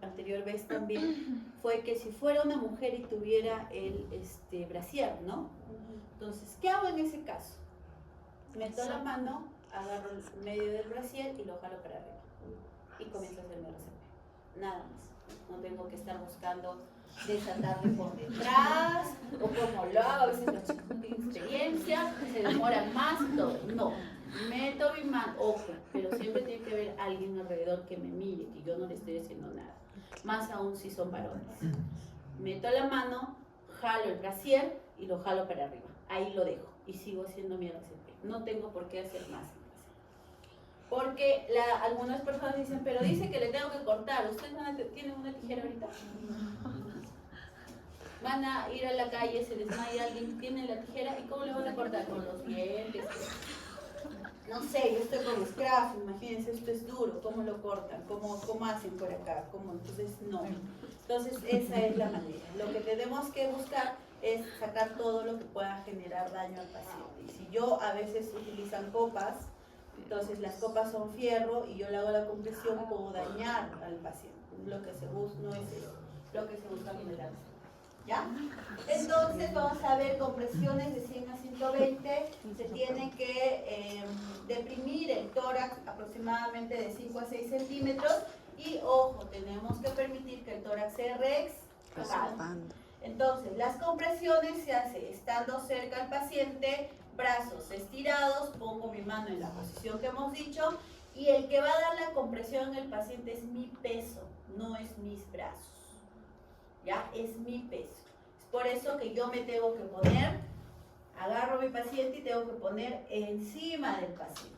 anterior vez también fue que si fuera una mujer y tuviera el brasier, ¿no? Entonces, ¿qué hago en ese caso? Meto la mano, agarro el medio del brasier y lo jalo para arriba. Y comienzo a hacer mi RCP. Nada más. No tengo que estar buscando desatarle por detrás o como lo hago. A veces los chicos no tienen experiencia, se demoran más y todo. No. Meto mi mano, ojo, pero siempre tiene que haber alguien alrededor que me mire, que yo no le estoy haciendo nada. Más aún si son varones. Meto la mano, jalo el brasier y lo jalo para arriba. Ahí lo dejo y sigo haciendo mi RCP. No tengo por qué hacer más. Porque algunas personas dicen, pero dice que le tengo que cortar. ¿Ustedes tienen una tijera ahorita? Van a ir a la calle, se desmaya alguien, tiene la tijera, ¿y cómo le van a cortar? Con los dientes. No sé, yo estoy con scrap, imagínense, esto es duro, ¿cómo lo cortan? ¿Cómo hacen por acá? Entonces, no. Entonces, esa es la manera. Lo que tenemos que buscar es sacar todo lo que pueda generar daño al paciente. Y si yo, a veces utilizan copas, entonces las copas son fierro y yo le hago la compresión, puedo dañar al paciente. Lo que se busca no es eso, lo que se busca es generar. ¿Ya? Entonces vamos a ver compresiones de 100 a 120, se tiene que deprimir el tórax aproximadamente de 5 a 6 centímetros y ojo, tenemos que permitir que el tórax se expanda. Entonces las compresiones se hacen estando cerca al paciente, brazos estirados, pongo mi mano en la posición que hemos dicho y el que va a dar la compresión en el paciente es mi peso, no es mis brazos. ¿Ya? Es mi peso. Es por eso que yo me tengo que poner, agarro a mi paciente y tengo que poner encima del paciente.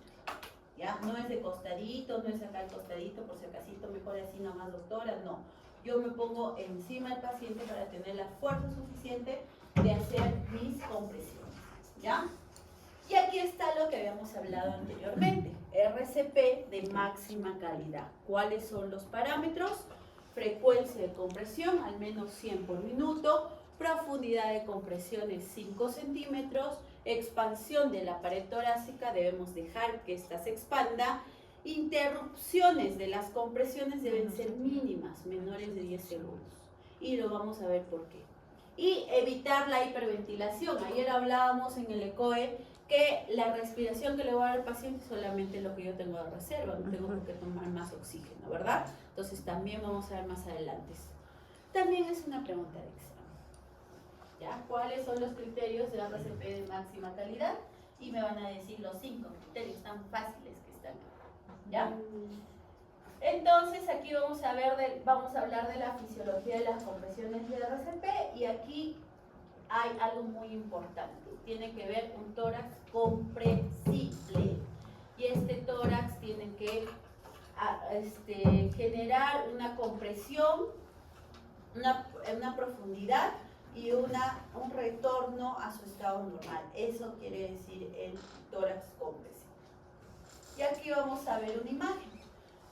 ¿Ya? No es de costadito, no es acá el costadito, por si acasito mejor así nomás, doctora, no. Yo me pongo encima del paciente para tener la fuerza suficiente de hacer mis compresiones. ¿Ya? Y aquí está lo que habíamos hablado anteriormente. RCP de máxima calidad. ¿Cuáles son los parámetros? Frecuencia de compresión, al menos 100 por minuto, profundidad de compresión es 5 centímetros, expansión de la pared torácica, debemos dejar que ésta se expanda, interrupciones de las compresiones deben ser mínimas, menores de 10 segundos, y lo vamos a ver por qué. Y evitar la hiperventilación, ayer hablábamos en el ECOE que la respiración que le voy a dar al paciente es solamente lo que yo tengo de reserva, no tengo por qué tomar más oxígeno, ¿verdad? Entonces también vamos a ver más adelante. También es una pregunta de examen. ¿Ya? ¿Cuáles son los criterios de RCP de máxima calidad? Y me van a decir los 5 criterios tan fáciles que están aquí. ¿Ya? Entonces aquí vamos a hablar de la fisiología de las compresiones de RCP y aquí hay algo muy importante. Tiene que ver un tórax compresible. Y este tórax tiene que generar una compresión, una profundidad y un retorno a su estado normal. Eso quiere decir el tórax compresivo. Y aquí vamos a ver una imagen.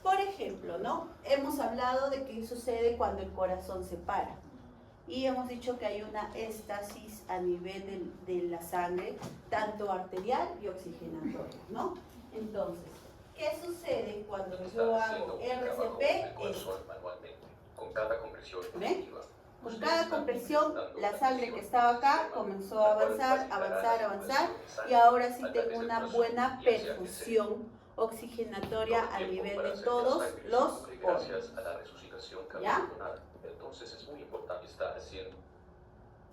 Por ejemplo, ejemplo, ¿no? Hemos hablado de qué sucede cuando el corazón se para. Y hemos dicho que hay una éstasis a nivel de la sangre, tanto arterial y oxigenatoria, ¿no? Entonces, ¿qué sucede cuando yo hago RCP? Con cada compresión ¿Ven? Con cada compresión, la sangre que estaba acá comenzó a avanzar, avanzar, avanzar, y ahora sí tengo una buena perfusión oxigenatoria a nivel de todos los órganos. ¿Ya? Entonces es muy importante estar haciendo.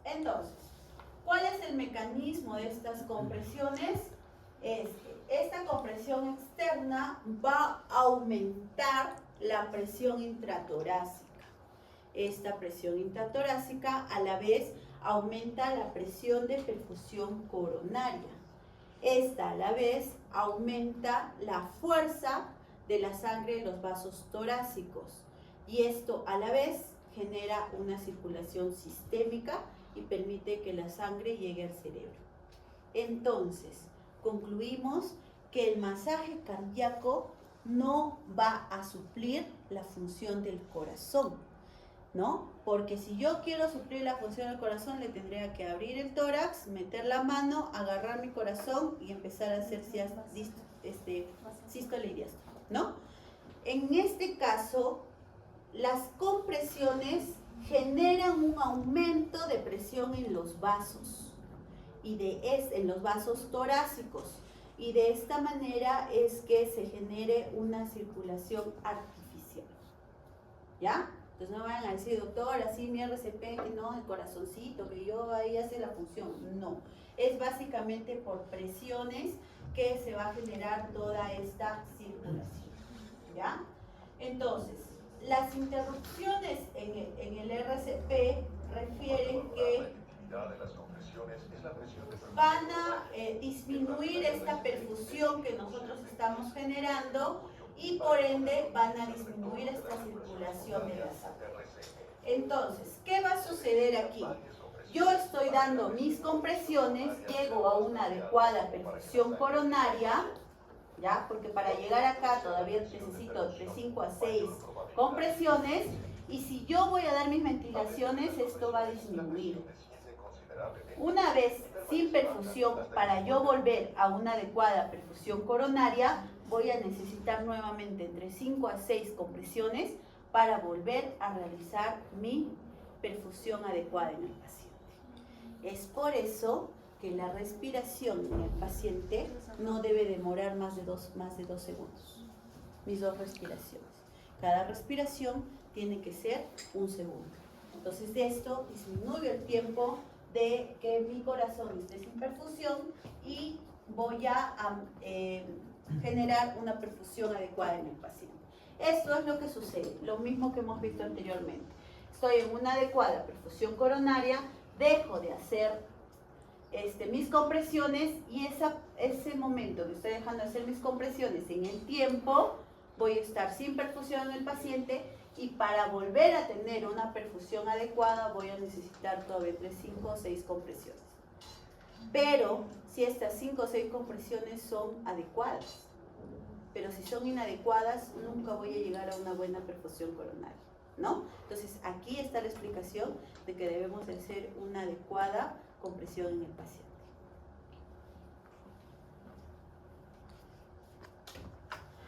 Entonces, ¿cuál es el mecanismo de estas compresiones? Esta compresión externa va a aumentar la presión intratorácica. Esta presión intratorácica a la vez aumenta la presión de perfusión coronaria. Esta a la vez aumenta la fuerza de la sangre en los vasos torácicos. Y esto a la vez genera una circulación sistémica y permite que la sangre llegue al cerebro. Entonces, concluimos que el masaje cardíaco no va a suplir la función del corazón, ¿no? Porque si yo quiero suplir la función del corazón, le tendría que abrir el tórax, meter la mano, agarrar mi corazón y empezar a hacer sístole y diástole, ¿no? En este caso, las compresiones generan un aumento de presión en los vasos y en los vasos torácicos, y de esta manera es que se genere una circulación artificial, ¿ya? Entonces no vayan a decir, doctor, así mi RCP, que no, el corazoncito, que yo ahí hace la función. No, es básicamente por presiones que se va a generar toda esta circulación, ¿ya? Entonces, las interrupciones en el RCP refieren que van a disminuir esta perfusión que nosotros estamos generando y por ende van a disminuir esta circulación de la sangre. Entonces, ¿qué va a suceder aquí? Yo estoy dando mis compresiones, llego a una adecuada perfusión coronaria, ¿ya? Porque para llegar acá todavía necesito de 5 a 6 compresiones, y si yo voy a dar mis ventilaciones, esto va a disminuir. Una vez sin perfusión, para yo volver a una adecuada perfusión coronaria, voy a necesitar nuevamente entre 5 a 6 compresiones para volver a realizar mi perfusión adecuada en el paciente. Es por eso que la respiración en el paciente no debe demorar más de 2 segundos. Mis 2 respiraciones. Cada respiración tiene que ser 1 segundo. Entonces de esto disminuye el tiempo de que mi corazón esté sin perfusión y voy a generar una perfusión adecuada en el paciente. Esto es lo que sucede, lo mismo que hemos visto anteriormente. Estoy en una adecuada perfusión coronaria, dejo de hacer mis compresiones, y ese momento que estoy dejando de hacer mis compresiones en el tiempo, voy a estar sin perfusión en el paciente, y para volver a tener una perfusión adecuada voy a necesitar todavía entre 5 o 6 compresiones. Pero si estas 5 o 6 compresiones son adecuadas, pero si son inadecuadas, nunca voy a llegar a una buena perfusión coronaria, ¿no? Entonces aquí está la explicación de que debemos de hacer una adecuada compresión en el paciente.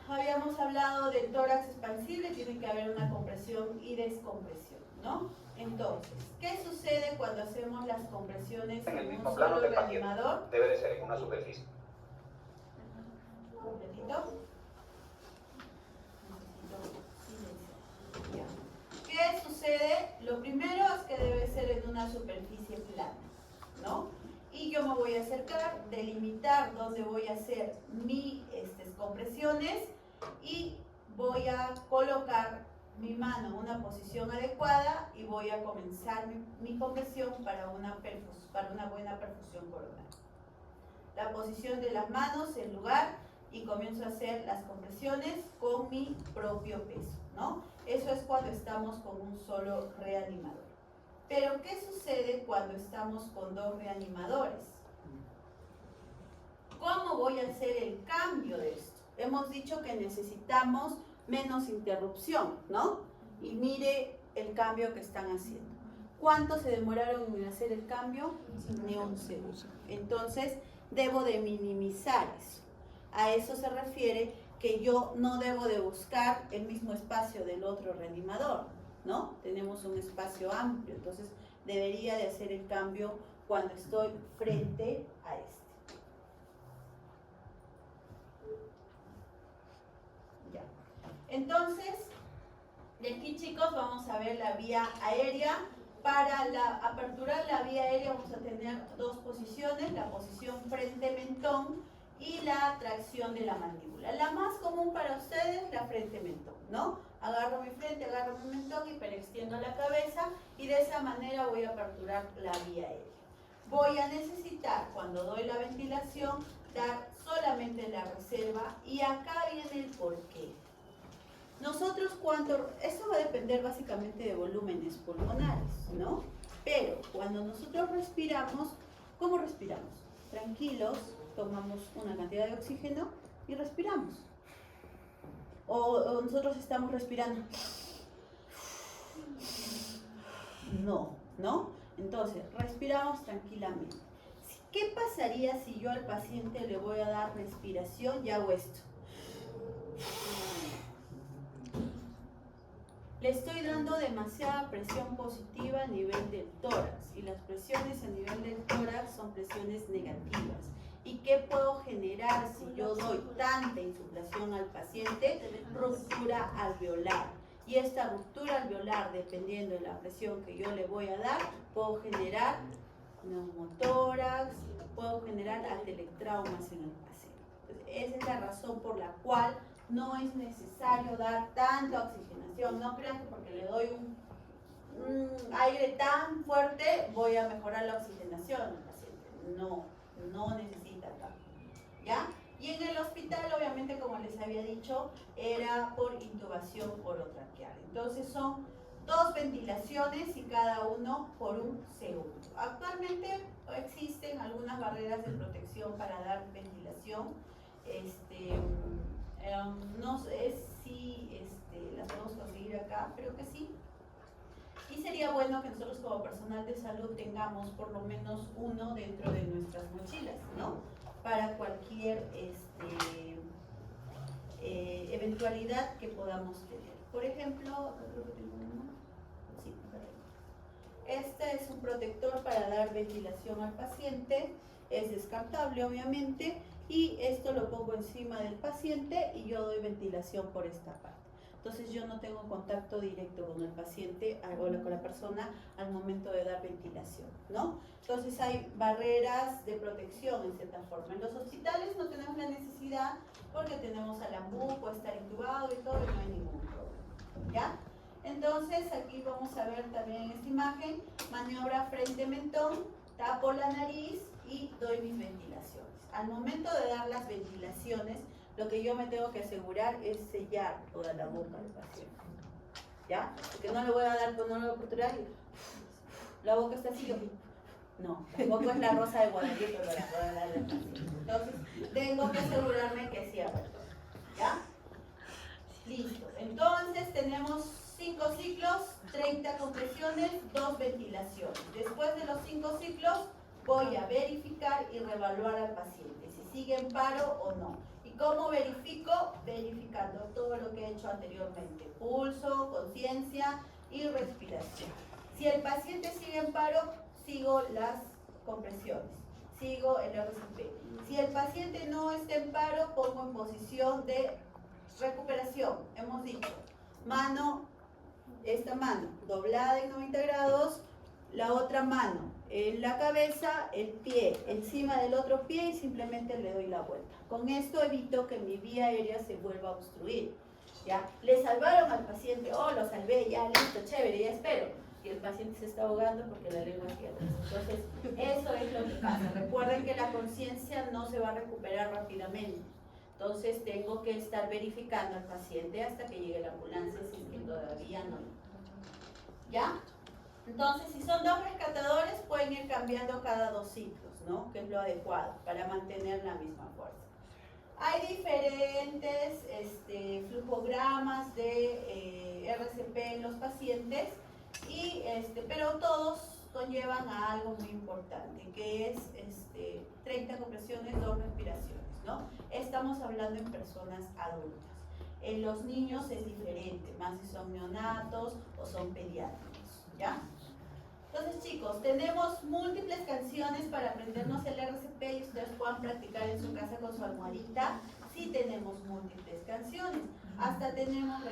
Habíamos hablado del tórax expansible, tiene que haber una compresión y descompresión, ¿no? Entonces, ¿qué sucede cuando hacemos las compresiones En el en un mismo plano solo del paciente. reanimador? Debe de ser en una superficie. Completito. Ya. ¿Qué sucede? Lo primero es que debe ser en una superficie plana, ¿no? Y yo me voy a acercar, delimitar dónde voy a hacer mis compresiones, y voy a colocar mi mano en una posición adecuada y voy a comenzar mi compresión para una buena perfusión coronaria. La posición de las manos, el lugar, y comienzo a hacer las compresiones con mi propio peso, ¿no? Eso es cuando estamos con un solo reanimador. Pero, ¿qué sucede cuando estamos con 2 reanimadores? ¿Cómo voy a hacer el cambio de esto? Hemos dicho que necesitamos menos interrupción, ¿no? Y mire el cambio que están haciendo. ¿Cuánto se demoraron en hacer el cambio? Ni un segundo. Entonces, debo de minimizar eso. A eso se refiere que yo no debo de buscar el mismo espacio del otro reanimador, ¿no? Tenemos un espacio amplio, entonces debería de hacer el cambio cuando estoy frente a este. Ya. Entonces, de aquí, chicos, vamos a ver la vía aérea. Para aperturar la vía aérea vamos a tener dos posiciones, la posición frente-mentón y la tracción de la mandíbula. La más común para ustedes, la frente-mentón, ¿no? Agarro mi frente, agarro mi mentón, hiperextiendo la cabeza y de esa manera voy a aperturar la vía aérea. Voy a necesitar, cuando doy la ventilación, dar solamente la reserva y acá viene el porqué. Nosotros esto va a depender básicamente de volúmenes pulmonares, ¿no? Pero cuando nosotros respiramos, ¿cómo respiramos? Tranquilos, tomamos una cantidad de oxígeno y respiramos. O nosotros estamos respirando. No. Entonces, respiramos tranquilamente. ¿Qué pasaría si yo al paciente le voy a dar respiración y hago esto? Le estoy dando demasiada presión positiva a nivel del tórax y las presiones a nivel del tórax son presiones negativas. ¿Y qué puedo generar si yo doy tanta insuflación al paciente? Ruptura alveolar. Y esta ruptura alveolar, dependiendo de la presión que yo le voy a dar, puedo generar neumotórax, puedo generar atelectraumas en el paciente. Entonces, esa es la razón por la cual no es necesario dar tanta oxigenación. No crean que porque le doy un aire tan fuerte voy a mejorar la oxigenación al paciente. No necesita tanto. ¿Ya? Y en el hospital, obviamente, como les había dicho, era por intubación orotraqueal. Entonces son 2 ventilaciones y cada uno por un segundo. Actualmente existen algunas barreras de protección para dar ventilación. No sé si las podemos conseguir acá, creo que sí. Y sería bueno que nosotros como personal de salud tengamos por lo menos uno dentro de nuestras mochilas, ¿no? Para cualquier eventualidad que podamos tener. Por ejemplo, acá creo que tengo uno. Sí, acá tengo. Este es un protector para dar ventilación al paciente. Es descartable, obviamente. Y esto lo pongo encima del paciente y yo doy ventilación por esta parte. Entonces yo no tengo contacto directo con el paciente o con la persona al momento de dar ventilación, ¿no? Entonces hay barreras de protección en cierta forma. En los hospitales no tenemos la necesidad porque tenemos al AMBU, puede estar intubado y todo y no hay ningún problema, ¿ya? Entonces aquí vamos a ver también en esta imagen, maniobra frente-mentón, tapo la nariz y doy mis ventilaciones. Al momento de dar las ventilaciones, lo que yo me tengo que asegurar es sellar toda la boca del paciente, ¿ya? Porque no le voy a dar con una oportunidad y la boca está así, no, tampoco es la rosa de Guadalupe para poder darle al paciente. Entonces, tengo que asegurarme que sí abra todo, ¿ya? Listo, entonces tenemos 5 ciclos, 30 compresiones, 2 ventilaciones. Después de los 5 ciclos, voy a verificar y reevaluar al paciente, si sigue en paro o no. ¿Y cómo verifico? Verificando todo lo que he hecho anteriormente, pulso, conciencia y respiración. Si el paciente sigue en paro, sigo las compresiones, sigo el RCP. Si el paciente no está en paro, pongo en posición de recuperación. Hemos dicho, esta mano doblada en 90 grados, la otra mano en la cabeza, el pie encima del otro pie y simplemente le doy la vuelta. Con esto evito que mi vía aérea se vuelva a obstruir. ¿Ya? Le salvaron al paciente, lo salvé, ya listo, chévere, ya espero. Y el paciente se está ahogando porque la lengua sigue atrás. Entonces, eso es lo que pasa. Recuerden que la conciencia no se va a recuperar rápidamente. Entonces, tengo que estar verificando al paciente hasta que llegue la ambulancia, si es que todavía no. ¿Ya? Entonces, si son 2 rescatadores, pueden ir cambiando cada 2 ciclos, ¿no? Que es lo adecuado para mantener la misma fuerza. Hay diferentes diferentes flujogramas de RCP en los pacientes, pero todos conllevan a algo muy importante, que es 30 compresiones, 2 respiraciones, ¿no? Estamos hablando en personas adultas. En los niños es diferente, más si son neonatos o son pediátricos, ¿ya? Entonces, chicos, tenemos múltiples canciones para aprendernos el RCP y ustedes puedan practicar en su casa con su almohadita. Sí tenemos múltiples canciones, hasta tenemos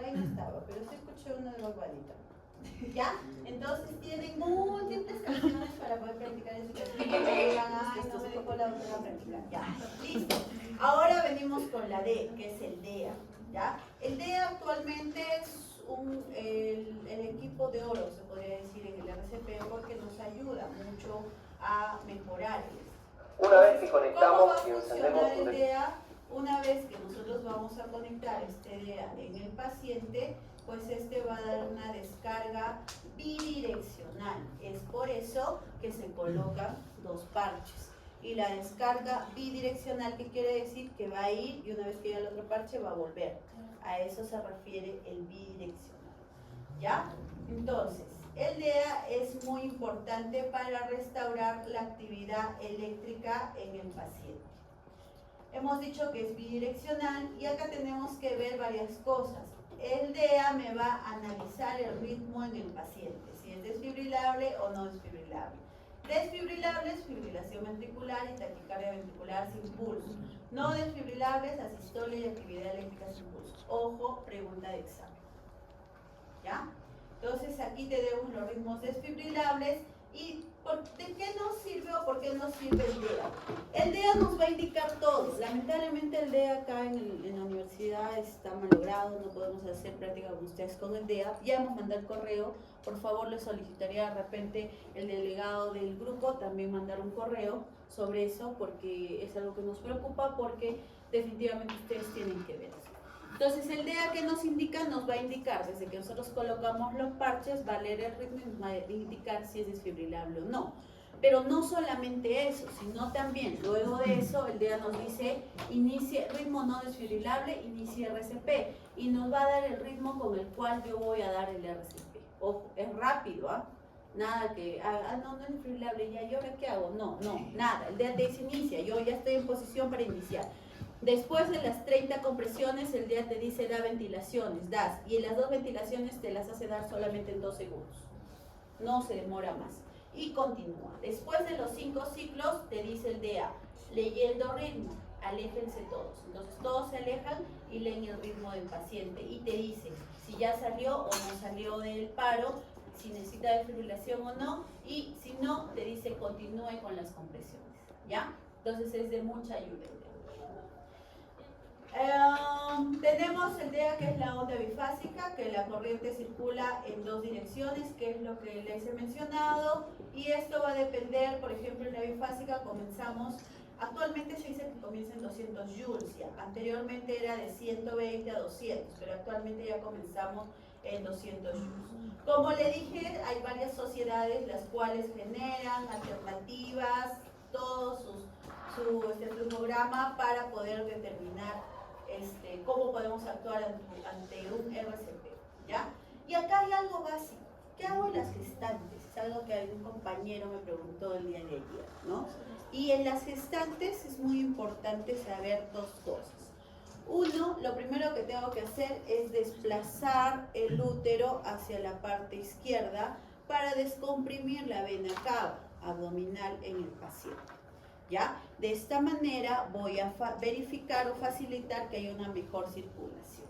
ahí no estaba, pero sí escuché uno de Barbarita. ¿Ya? Entonces tienen múltiples canciones para poder practicar en su casa. Ay, no me dejó la otra practicar. Ya, listo. Ahora venimos con la D, que es el DEA. ¿Ya? El DEA actualmente es el equipo de oro, se podría decir, en el RCP, porque nos ayuda mucho a mejorar el Una vez que ¿Cómo va conectamos a y funcionar encendemos el DEA? Una vez que nosotros vamos a conectar este DEA en el paciente, pues va a dar una descarga bidireccional. Es por eso que se colocan 2 parches. Y la descarga bidireccional, ¿qué quiere decir? Que va a ir y una vez que llega el otro parche va a volver. A eso se refiere el bidireccional. ¿Ya? Entonces, el DEA es muy importante para restaurar la actividad eléctrica en el paciente. Hemos dicho que es bidireccional y acá tenemos que ver varias cosas. El DEA me va a analizar el ritmo en el paciente, si es desfibrilable o no desfibrilable. Desfibrilable es fibrilación ventricular y taquicardia ventricular sin pulso. No desfibrilables, asistolia y actividad eléctrica sin pulso. Ojo, pregunta de examen. ¿Ya? Entonces aquí tenemos los ritmos desfibrilables y ¿de qué nos sirve o por qué nos sirve el DEA? El DEA nos va a indicar todo. Lamentablemente el DEA acá en la universidad está malogrado, no podemos hacer práctica con ustedes con el DEA. Ya hemos mandado el correo, por favor les solicitaría de repente el delegado del grupo también mandar un correo sobre eso porque es algo que nos preocupa porque definitivamente ustedes tienen que ver eso. Entonces el DEA que nos indica, nos va a indicar, desde que nosotros colocamos los parches, va a leer el ritmo y nos va a indicar si es desfibrilable o no. Pero no solamente eso, sino también, luego de eso, el DEA nos dice, inicie ritmo no desfibrilable, inicie RCP, y nos va a dar el ritmo con el cual yo voy a dar el RCP. Ojo, es rápido, ¿ah? Nada que, no es desfibrilable, ya, ¿y ahora qué hago? No, nada, el DEA te dice inicia, yo ya estoy en posición para iniciar. Después de las 30 compresiones, el DEA te dice da ventilaciones, das, y en las 2 ventilaciones te las hace dar solamente en 2 segundos. No se demora más. Y continúa. Después de los 5 ciclos, te dice el DEA, leyendo ritmo, aléjense todos. Entonces todos se alejan y leen el ritmo del paciente. Y te dice si ya salió o no salió del paro, si necesita desfibrilación o no, y si no, te dice continúe con las compresiones. ¿Ya? Entonces es de mucha ayuda. Tenemos el DEA que es la onda bifásica, que la corriente circula en 2 direcciones, que es lo que les he mencionado, y esto va a depender, por ejemplo, en la bifásica comenzamos, actualmente se dice que comienza en 200 joules ya, anteriormente era de 120 a 200, pero actualmente ya comenzamos en 200 joules. Como le dije, hay varias sociedades las cuales generan alternativas, todo su flujograma para poder determinar cómo podemos actuar ante un RCP, ¿ya? Y acá hay algo básico. ¿Qué hago en las gestantes? Es algo que algún compañero me preguntó el día de ayer, ¿no? Y en las gestantes es muy importante saber 2 cosas. Uno, lo primero que tengo que hacer es desplazar el útero hacia la parte izquierda para descomprimir la vena cava abdominal en el paciente. ¿Ya? De esta manera voy a verificar o facilitar que haya una mejor circulación.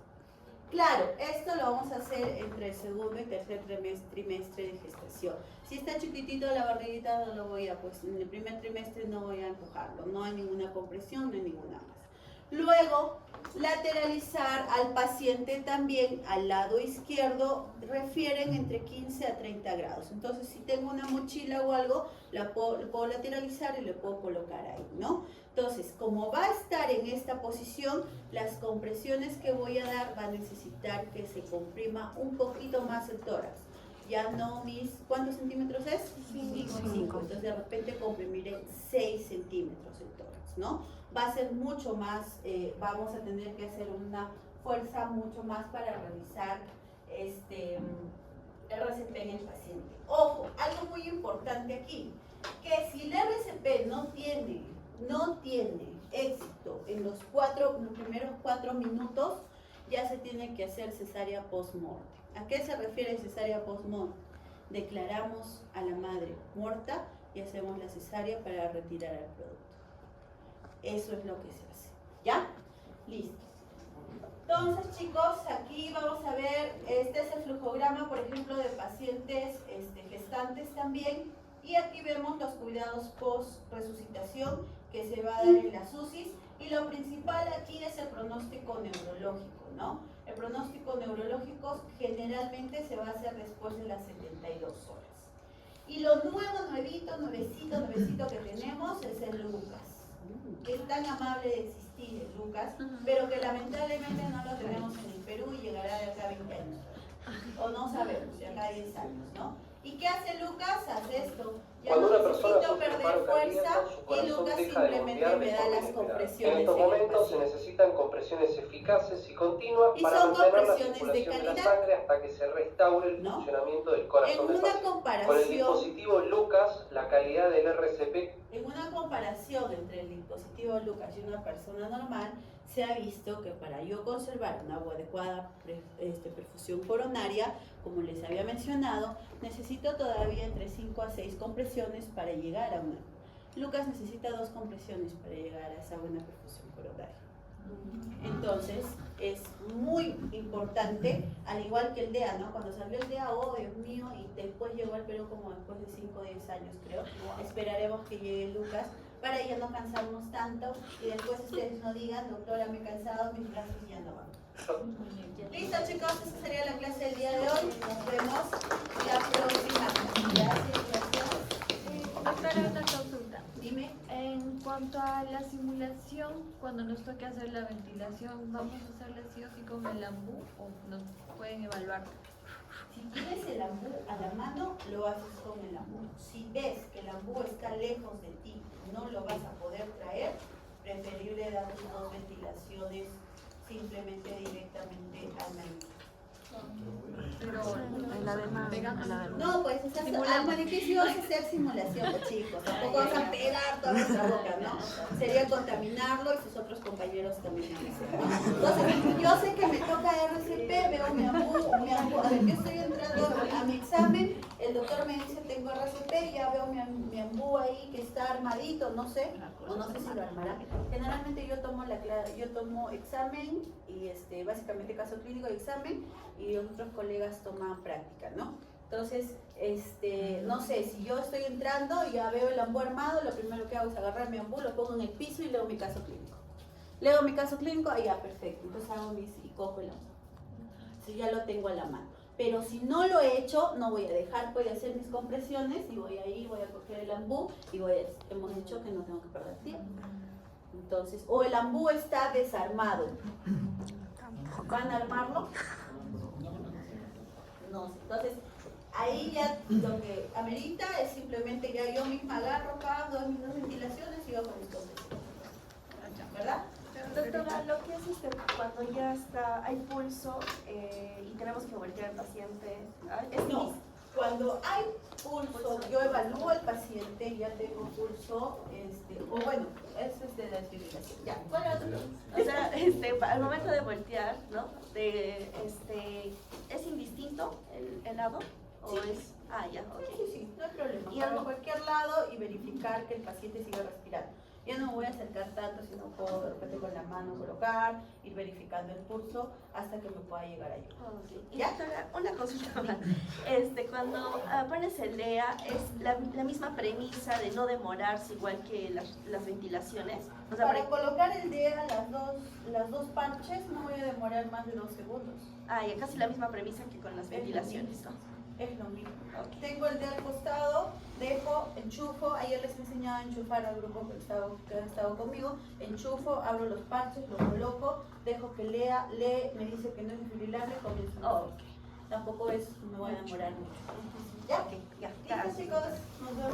Claro, esto lo vamos a hacer entre el segundo y tercer trimestre de gestación. Si está chiquitito la barriguita, no lo voy a, pues en el primer trimestre no voy a empujarlo, no hay ninguna compresión, no hay ninguna más. Luego, Lateralizar al paciente también al lado izquierdo refieren entre 15 a 30 grados. Entonces, si tengo una mochila o algo, lo puedo lateralizar y le puedo colocar ahí, ¿no? Entonces, como va a estar en esta posición, las compresiones que voy a dar va a necesitar que se comprima un poquito más el tórax. Ya no mis, ¿cuántos centímetros es? 5. Entonces, de repente comprimiré 6 centímetros el tórax, ¿no? Va a ser mucho más, vamos a tener que hacer una fuerza mucho más para realizar el RCP en el paciente. Ojo, algo muy importante aquí, que si el RCP no tiene éxito en los primeros 4 minutos, ya se tiene que hacer cesárea post-mortem. ¿A qué se refiere cesárea post-mortem? Declaramos a la madre muerta y hacemos la cesárea para retirar al producto. Eso es lo que se hace. ¿Ya? Listo. Entonces, chicos, aquí vamos a ver, este es el flujograma, por ejemplo, de pacientes gestantes también. Y aquí vemos los cuidados post-resucitación que se va a dar en las UCIs. Y lo principal aquí es el pronóstico neurológico, ¿no? El pronóstico neurológico generalmente se va a hacer después de las 72 horas. Y lo nuevecito que tenemos es el Lucas. Que es tan amable de existir el Lucas, pero que lamentablemente no lo tenemos en el Perú y llegará de acá a 20 años. O no sabemos, de acá a 10 años, ¿no? ¿Y qué hace Lucas? Hace esto. Ya Cuando no una persona necesito sufre perder paro fuerza cardíaco, su y corazón Lucas deja de simplemente bombear me de da forma las inesperada. compresiones. En estos en el momentos se paciente. necesitan compresiones eficaces y continuas Y para son mantener la compresiones de circulación de la calidad, sangre hasta que se restaure el ¿no? funcionamiento del corazón En del una paciente. Con el comparación, dispositivo Lucas, la calidad del RCP en una comparación entre el dispositivo Lucas y una persona normal, se ha visto que para yo conservar una adecuada perfusión coronaria, como les había mencionado, necesito todavía entre 5 a 6 compresiones para llegar a una. Lucas necesita 2 compresiones para llegar a esa buena perfusión coronaria. Entonces, es muy importante, al igual que el DEA, ¿no? Cuando salió el DEA, oh Dios mío, y después llegó al Perú como después de 5 o 10 años, creo. Esperaremos que llegue Lucas para ya no cansarnos tanto y después ustedes no digan, doctora, me he cansado, mis brazos ya no van. Listo, chicos, esa sería la clase del día de hoy. Nos vemos la próxima clase. Gracias. Doctora, una consulta. Dime. En cuanto a la simulación, cuando nos toque hacer la ventilación, ¿vamos a hacerla sí o sí con el AMBU o nos pueden evaluar? Si tienes el AMBU a la mano, lo haces con el AMBU. Si ves que el AMBU está lejos de ti, no lo vas a poder traer, preferible dar 2 ventilaciones simplemente directamente al médico. Pero En la demás. No, pues al beneficio vas a hacer simulación, pues, chicos. Tampoco vas a pegar toda nuestra boca, ¿no? Sería contaminarlo y sus otros compañeros también. Entonces, yo sé que me toca RCP, veo mi AMBU. A ver, yo estoy entrando a mi examen, el doctor me dice tengo RCP, ya veo mi AMBU ahí que está armadito, no sé, o no sé si lo armará. Generalmente yo tomo examen y básicamente caso clínico y examen, y los otros colegas toman práctica, ¿no? Entonces, no sé, si yo estoy entrando y ya veo el AMBU armado, lo primero que hago es agarrar mi AMBU, lo pongo en el piso y leo mi caso clínico. Leo mi caso clínico, ya, perfecto, entonces hago y cojo el AMBU. Si ya lo tengo a la mano. Pero si no lo he hecho, no voy a dejar, voy a hacer mis compresiones y voy a coger el AMBU y hemos dicho que no tengo que perder tiempo. Entonces, o el AMBU está desarmado. ¿Van a armarlo? No sé. Entonces, ahí ya lo que amerita es simplemente ya yo misma agarro, hago 2 ventilaciones y hago mis compresiones. ¿Verdad? Doctora, lo que es cuando ya hay pulso y tenemos que voltear al paciente, No, cuando hay pulso, yo evalúo al paciente, ya tengo pulso, o bueno, eso es de la desfibrilación. Ya, ¿cuál es otro? O sea, al momento de voltear, ¿no? ¿Es indistinto el lado? ¿O Sí. es...? Ah, ya, ok. Sí, no hay problema. Y Para cualquier lado y verificar que el paciente siga respirando. Ya no me voy a acercar tanto, sino puedo de repente con la mano colocar, ir verificando el pulso hasta que me pueda llegar a yo. Ok. Y ¿Ya? doctora, una consulta más. Cuando pones el DEA, ¿es la misma premisa de no demorarse igual que las ventilaciones? O sea, Para colocar el DEA, las dos parches, no voy a demorar más de 2 segundos. ya casi la misma premisa que con las ventilaciones, ¿no? Es lo mismo. Ok. Tengo el dedo al costado, dejo, enchufo. Ayer les he enseñado a enchufar al grupo que han estado conmigo. Enchufo, abro los parches, los coloco, dejo que lee, me dice que no es desfibrilable, comienzo. Ok. Tampoco me voy a demorar mucho. ¿Ya? Ok, ya. Listo, Gracias. chicos, nos vemos.